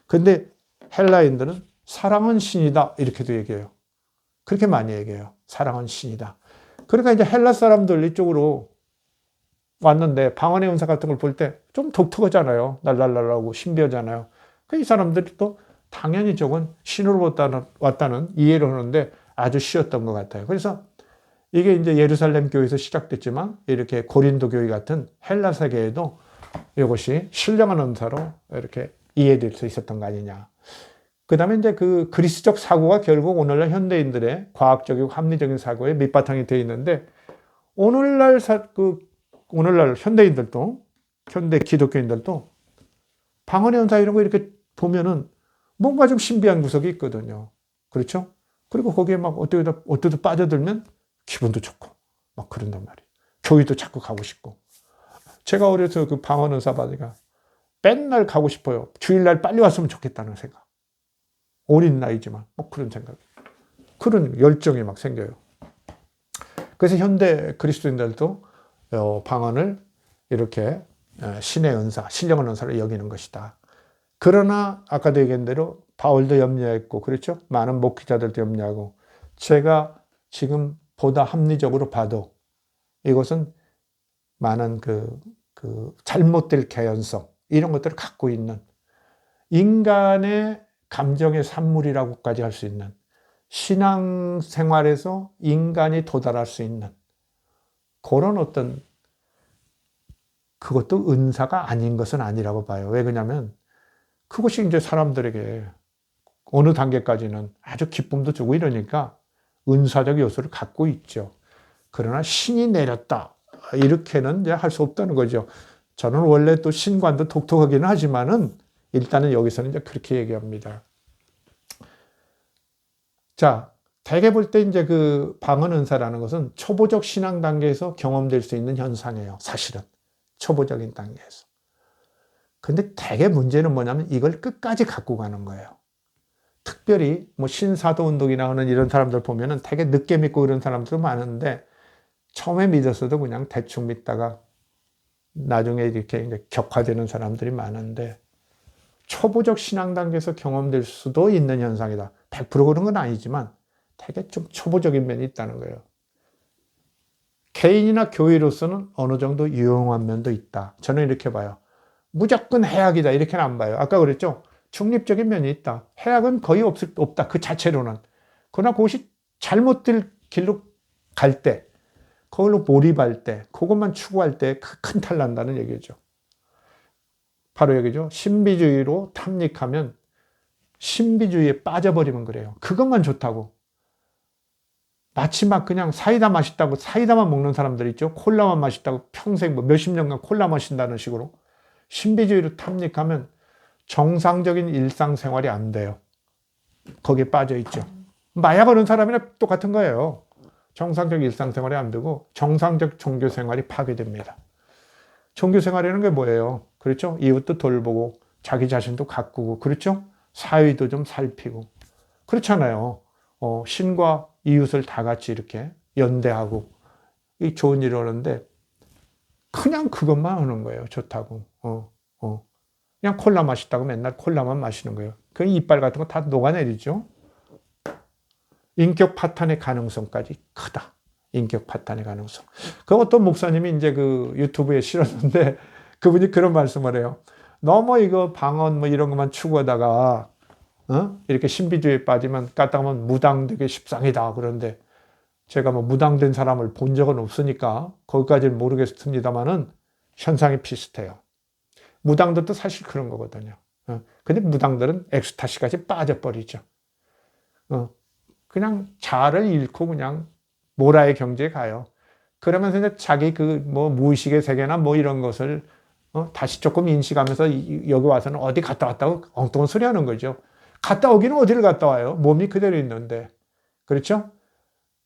근데 헬라인들은 사랑은 신이다 이렇게도 얘기해요. 그렇게 많이 얘기해요. 사랑은 신이다. 그러니까 이제 헬라 사람들 이쪽으로 왔는데 방언의 은사 같은 걸 볼 때 좀 독특하잖아요. 날랄랄하고 신비하잖아요. 이 사람들이 또 당연히 저건 신으로 왔다는 이해를 하는데 아주 쉬웠던 것 같아요. 그래서 이게 이제 예루살렘 교회에서 시작됐지만 이렇게 고린도 교회 같은 헬라 세계에도 이것이 신령한 은사로 이렇게 이해될 수 있었던 거 아니냐. 그 다음에 이제 그 그리스적 사고가 결국 오늘날 현대인들의 과학적이고 합리적인 사고에 밑바탕이 되어 있는데 오늘날 현대인들도 현대 기독교인들도 방언의 은사 이런 거 이렇게 보면은 뭔가 좀 신비한 구석이 있거든요. 그렇죠? 그리고 거기에 막 어떻게 빠져들면 기분도 좋고 막 그런단 말이에요. 교회도 자꾸 가고 싶고. 제가 어려서 그 방언 은사 받으니까 맨날 가고 싶어요. 주일날 빨리 왔으면 좋겠다는 생각. 어린 나이지만 뭐 그런 생각. 그런 열정이 막 생겨요. 그래서 현대 그리스도인들도 방언을 이렇게 신의 은사, 신령한 은사를 여기는 것이다. 그러나 아까도 얘기한 대로 바울도 염려했고 그렇죠? 많은 목회자들도 염려하고 제가 지금 보다 합리적으로 봐도 이것은 많은 잘못될 개연성 이런 것들을 갖고 있는 인간의 감정의 산물이라고까지 할 수 있는 신앙생활에서 인간이 도달할 수 있는 그런 어떤 그것도 은사가 아닌 것은 아니라고 봐요. 왜 그러냐면 그것이 이제 사람들에게 어느 단계까지는 아주 기쁨도 주고 이러니까 은사적 요소를 갖고 있죠. 그러나 신이 내렸다. 이렇게는 이제 할 수 없다는 거죠. 저는 원래 또 신관도 독특하기는 하지만은 일단은 여기서는 이제 그렇게 얘기합니다. 자, 대개 볼 때 이제 그 방언 은사라는 것은 초보적 신앙 단계에서 경험될 수 있는 현상이에요. 사실은. 초보적인 단계에서. 근데 대개 문제는 뭐냐면 이걸 끝까지 갖고 가는 거예요. 특별히 뭐 신사도 운동이나 하는 이런 사람들 보면은 되게 늦게 믿고 이런 사람들도 많은데 처음에 믿었어도 그냥 대충 믿다가 나중에 이렇게 이제 격화되는 사람들이 많은데 초보적 신앙 단계에서 경험될 수도 있는 현상이다. 100% 그런 건 아니지만 되게 좀 초보적인 면이 있다는 거예요. 개인이나 교회로서는 어느 정도 유용한 면도 있다. 저는 이렇게 봐요. 무조건 해악이다 이렇게는 안 봐요. 아까 그랬죠? 중립적인 면이 있다. 해악은 거의 없다. 그 자체로는. 그러나 그것이 잘못될 길로 갈 때, 그걸로 몰입할 때, 그것만 추구할 때 큰 탈 난다는 얘기죠. 바로 여기죠. 신비주의로 탐닉하면 신비주의에 빠져버리면 그래요. 그것만 좋다고. 마치 막 그냥 사이다 맛있다고 사이다만 먹는 사람들 있죠. 콜라만 맛있다고 평생 뭐 몇십 년간 콜라 마신다는 식으로. 신비주의로 탐닉하면 정상적인 일상생활이 안 돼요. 거기에 빠져 있죠. 마약 하는 사람이나 똑같은 거예요. 정상적 일상생활이 안 되고 정상적 종교생활이 파괴됩니다. 종교생활이라는 게 뭐예요? 그렇죠? 이웃도 돌보고 자기 자신도 가꾸고 그렇죠? 사위도 좀 살피고 그렇잖아요. 신과 이웃을 다 같이 이렇게 연대하고 이 좋은 일을 하는데 그냥 그것만 하는 거예요. 좋다고. 그냥 콜라 맛있다고 맨날 콜라만 마시는 거예요. 그 이빨 같은 거 다 녹아내리죠. 인격 파탄의 가능성까지 크다. 인격 파탄의 가능성. 그것도 목사님이 이제 그 유튜브에 실었는데 그분이 그런 말씀을 해요. 너무 이거 방언 뭐 이런 것만 추구하다가 이렇게 신비주의에 빠지면 까딱하면 무당되기 십상이다. 그런데 제가 뭐 무당된 사람을 본 적은 없으니까 거기까지는 모르겠습니다만은 현상이 비슷해요. 무당들도 사실 그런 거거든요. 근데 무당들은 엑스타시까지 빠져버리죠. 그냥 자아를 잃고 그냥 모라의 경지에 가요. 그러면서 이제 자기 그 뭐 무의식의 세계나 뭐 이런 것을 다시 조금 인식하면서 여기 와서는 어디 갔다 왔다고 엉뚱한 소리 하는 거죠. 갔다 오기는 어디를 갔다 와요? 몸이 그대로 있는데. 그렇죠?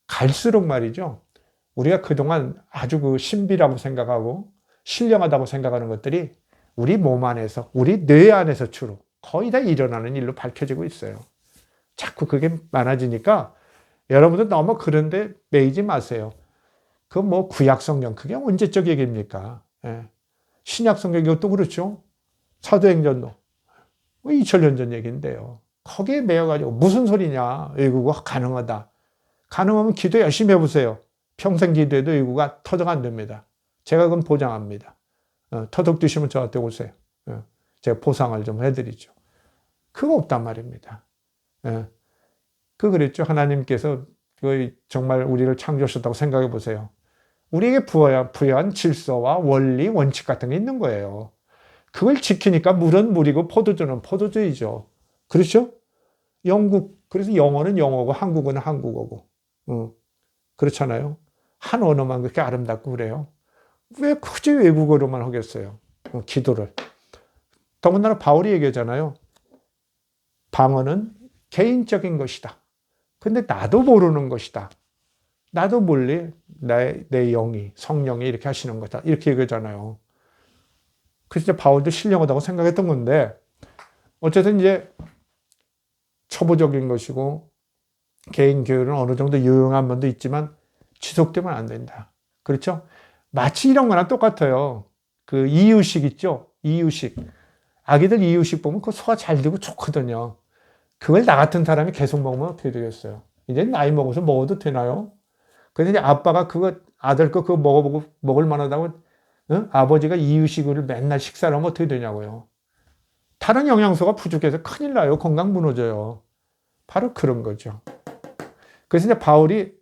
갈수록 말이죠. 우리가 그동안 아주 그 신비라고 생각하고 신령하다고 생각하는 것들이 우리 몸 안에서, 우리 뇌 안에서 주로 거의 다 일어나는 일로 밝혀지고 있어요. 자꾸 그게 많아지니까 여러분들 너무 그런데 매이지 마세요. 그 뭐 구약 성경, 그게 언제적 얘기입니까? 예. 신약 성경 이것도 그렇죠. 사도행전도 2000년 전 얘기인데요. 거기에 매여가지고 무슨 소리냐. 외국어가 가능하다. 가능하면 기도 열심히 해보세요. 평생 기도해도 외국어가 터득 안 됩니다. 제가 그건 보장합니다. 터득 되시면 저한테 오세요. 제가 보상을 좀 해드리죠. 그거 없단 말입니다. 그랬죠. 하나님께서 정말 우리를 창조하셨다고 생각해 보세요. 우리에게 부여한 질서와 원리, 원칙 같은 게 있는 거예요. 그걸 지키니까 물은 물이고 포도주는 포도주이죠. 그렇죠? 그래서 영어는 영어고 한국어는 한국어고. 그렇잖아요. 한 언어만 그렇게 아름답고 그래요. 왜 굳이 외국어로만 하겠어요? 기도를. 더군다나 바울이 얘기하잖아요. 방언은 개인적인 것이다. 근데 나도 모르는 것이다. 나도 몰래 내 영이, 성령이 이렇게 하시는 거다. 이렇게 얘기하잖아요. 그래서 바울도 신령하다고 생각했던 건데, 어쨌든 이제 초보적인 것이고, 개인 교육은 어느 정도 유용한 면도 있지만, 지속되면 안 된다. 그렇죠? 마치 이런 거랑 똑같아요. 그 이유식 있죠? 이유식. 아기들 이유식 보면 그 소화 잘 되고 좋거든요. 그걸 나 같은 사람이 계속 먹으면 어떻게 되겠어요? 이제 나이 먹어서 먹어도 되나요? 근데 이제 아빠가 아들 거 그거 먹을 만하다고, 아버지가 이유식을 맨날 식사를 하면 어떻게 되냐고요. 다른 영양소가 부족해서 큰일 나요. 건강 무너져요. 바로 그런 거죠. 그래서 이제 바울이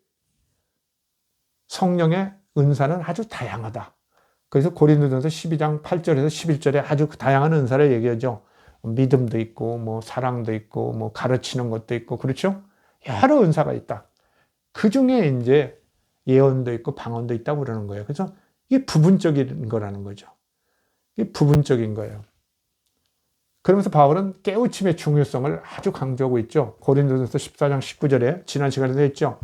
성령의 은사는 아주 다양하다. 그래서 고린도전서 12장 8절에서 11절에 아주 다양한 은사를 얘기하죠. 믿음도 있고, 뭐, 사랑도 있고, 뭐, 가르치는 것도 있고, 그렇죠? 여러 은사가 있다. 그 중에 이제 예언도 있고, 방언도 있다고 그러는 거예요. 그래서 이게 부분적인 거라는 거죠. 이게 부분적인 거예요. 그러면서 바울은 깨우침의 중요성을 아주 강조하고 있죠. 고린도전서 14장 19절에 지난 시간에도 했죠.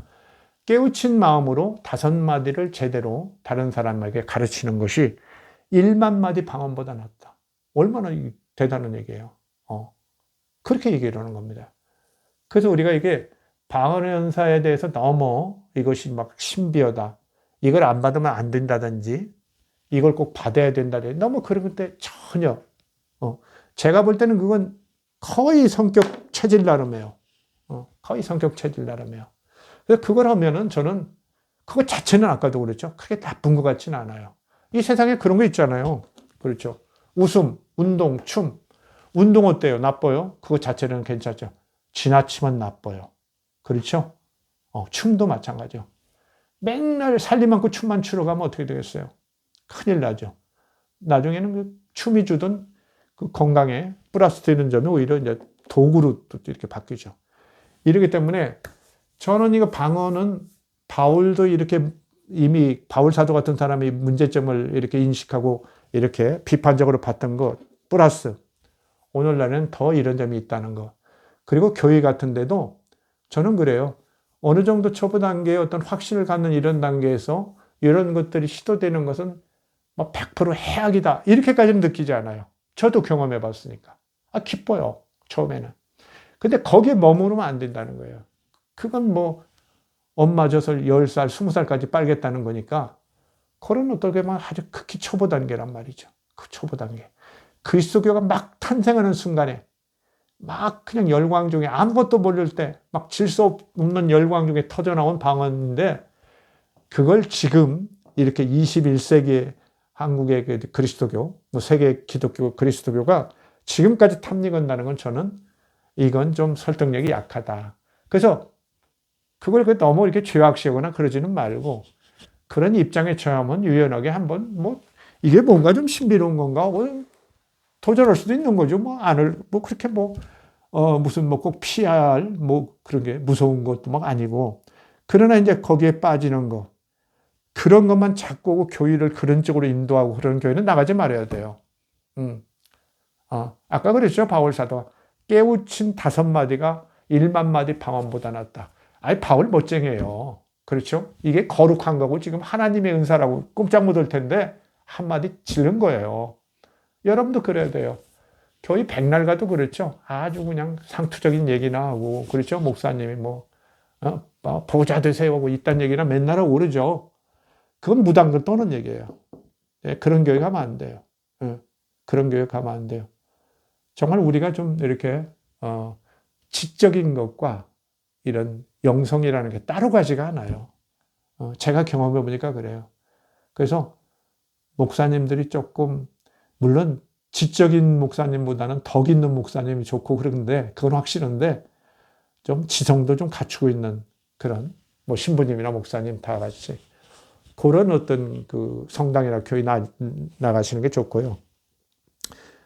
깨우친 마음으로 5마디를 제대로 다른 사람에게 가르치는 것이 1만 마디 방언보다 낫다. 얼마나 대단한 얘기예요. 그렇게 얘기를 하는 겁니다. 그래서 우리가 이게 방언연사에 대해서 너무 이것이 막 신비하다. 이걸 안 받으면 안 된다든지, 이걸 꼭 받아야 된다든지, 너무 그런 것들 전혀. 제가 볼 때는 그건 거의 성격 체질 나름이에요. 거의 성격 체질 나름이에요. 그래서 그걸 하면은 저는 그거 자체는 아까도 그랬죠. 크게 나쁜 것 같지는 않아요. 이 세상에 그런 거 있잖아요. 그렇죠. 웃음, 운동, 춤. 운동 어때요? 나빠요? 그거 자체는 괜찮죠. 지나치면 나빠요. 그렇죠? 춤도 마찬가지요. 맨날 살림 않고 춤만 추러 가면 어떻게 되겠어요? 큰일 나죠. 나중에는 그 춤이 주던 그 건강에 플러스 되는 점이 오히려 이제 도구로 또 이렇게 바뀌죠. 이러기 때문에 저는 이거 방언은 바울도 이렇게 이미 바울 사도 같은 사람이 문제점을 이렇게 인식하고 이렇게 비판적으로 봤던 것 플러스 오늘날은 더 이런 점이 있다는 것. 그리고 교회 같은 데도 저는 그래요. 어느 정도 초보 단계의 어떤 확신을 갖는 이런 단계에서 이런 것들이 시도되는 것은 뭐 100% 해악이다. 이렇게까지는 느끼지 않아요. 저도 경험해 봤으니까. 기뻐요. 처음에는. 근데 거기에 머무르면 안 된다는 거예요. 그건 뭐 엄마 젖을 10살, 20살까지 빨겠다는 거니까 그런 어떻게 보면 아주 극히 초보 단계란 말이죠. 그 초보 단계. 그리스도교가 막 탄생하는 순간에 막 그냥 열광 중에 아무것도 모를 때 막 질 수 없는 열광 중에 터져나온 방언인데 그걸 지금 이렇게 21세기의 한국의 그리스도교, 뭐 세계 기독교 그리스도교가 지금까지 탐닉한다는 건 저는 이건 좀 설득력이 약하다. 그래서 그걸 너무 이렇게 죄악시하거나 그러지는 말고 그런 입장에 처하면 유연하게 한번 뭐 이게 뭔가 좀 신비로운 건가? 도전할 수도 있는 거죠. 뭐 그렇게 무슨 꼭 피할 그런 게 무서운 것도 막 아니고. 그러나 이제 거기에 빠지는 거. 그런 것만 자꾸 교회를 그런 쪽으로 인도하고 그런 교회는 나가지 말아야 돼요. 아까 그랬죠. 바울 사도가. 깨우친 5마디가 1만 마디 방언보다 낫다. 바울 멋쟁이에요. 그렇죠? 이게 거룩한 거고 지금 하나님의 은사라고 꼼짝 못할 텐데 한마디 지른 거예요. 여러분도 그래야 돼요. 교회 백날 가도 그렇죠. 아주 그냥 상투적인 얘기나 하고, 그렇죠. 목사님이 보좌 되세요 하고 이딴 얘기나 맨날 하고 그러죠. 그건 무당들 떠는 얘기예요. 그런 교회 가면 안 돼요. 그런 교회 가면 안 돼요. 정말 우리가 좀 이렇게, 지적인 것과 이런 영성이라는 게 따로 가지가 않아요. 제가 경험해 보니까 그래요. 그래서 목사님들이 조금, 물론 지적인 목사님보다는 덕 있는 목사님이 좋고 그런데 그건 확실한데 좀 지성도 좀 갖추고 있는 그런 신부님이나 목사님 다 같이 그런 어떤 그 성당이나 교회 나가시는 게 좋고요.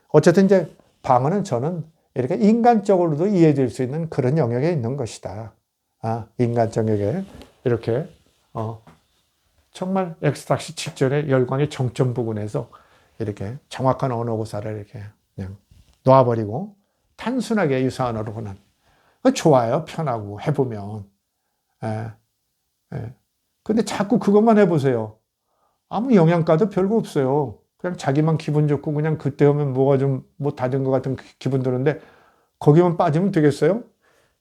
어쨌든 이제 방언은 저는 이렇게 인간적으로도 이해될 수 있는 그런 영역에 있는 것이다. 인간적 영역에 이렇게 정말 엑스타시 직전에 열광의 정점 부근에서 이렇게 정확한 언어 구사를 이렇게 그냥 놓아버리고 단순하게 유사한 언어로는 좋아요. 편하고 해보면. 근데 자꾸 그것만 해보세요. 아무 영양가도 별거 없어요. 그냥 자기만 기분 좋고 그냥 그때 오면 뭐가 좀 다른 것 같은 기분 드는데 거기만 빠지면 되겠어요?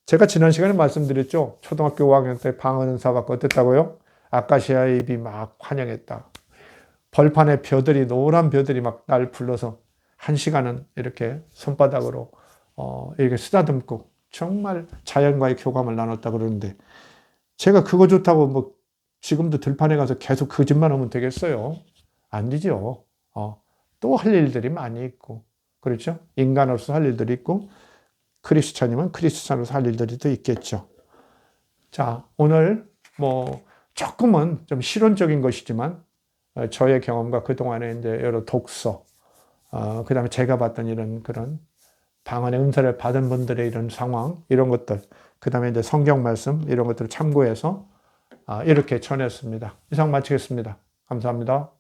제가 지난 시간에 말씀드렸죠. 초등학교 5학년 때 방언사 받고 어땠다고요? 아카시아 잎이 막 환영했다. 벌판에 벼들이 노란 벼들이 막 날 불러서 1시간은 이렇게 손바닥으로 이렇게 쓰다듬고 정말 자연과의 교감을 나눴다 그러는데 제가 그거 좋다고 지금도 들판에 가서 계속 그 짓만 하면 되겠어요? 안 되죠. 또 할 일들이 많이 있고 그렇죠? 인간으로서 할 일들이 있고 크리스찬이면 크리스찬으로서 할 일들이 또 있겠죠. 자, 오늘 조금은 좀 실론적인 것이지만 저의 경험과 그동안에 이제 여러 독서, 그 다음에 제가 봤던 이런 그런 방언의 은사를 받은 분들의 이런 상황, 이런 것들, 그 다음에 이제 성경 말씀, 이런 것들을 참고해서 이렇게 전했습니다. 이상 마치겠습니다. 감사합니다.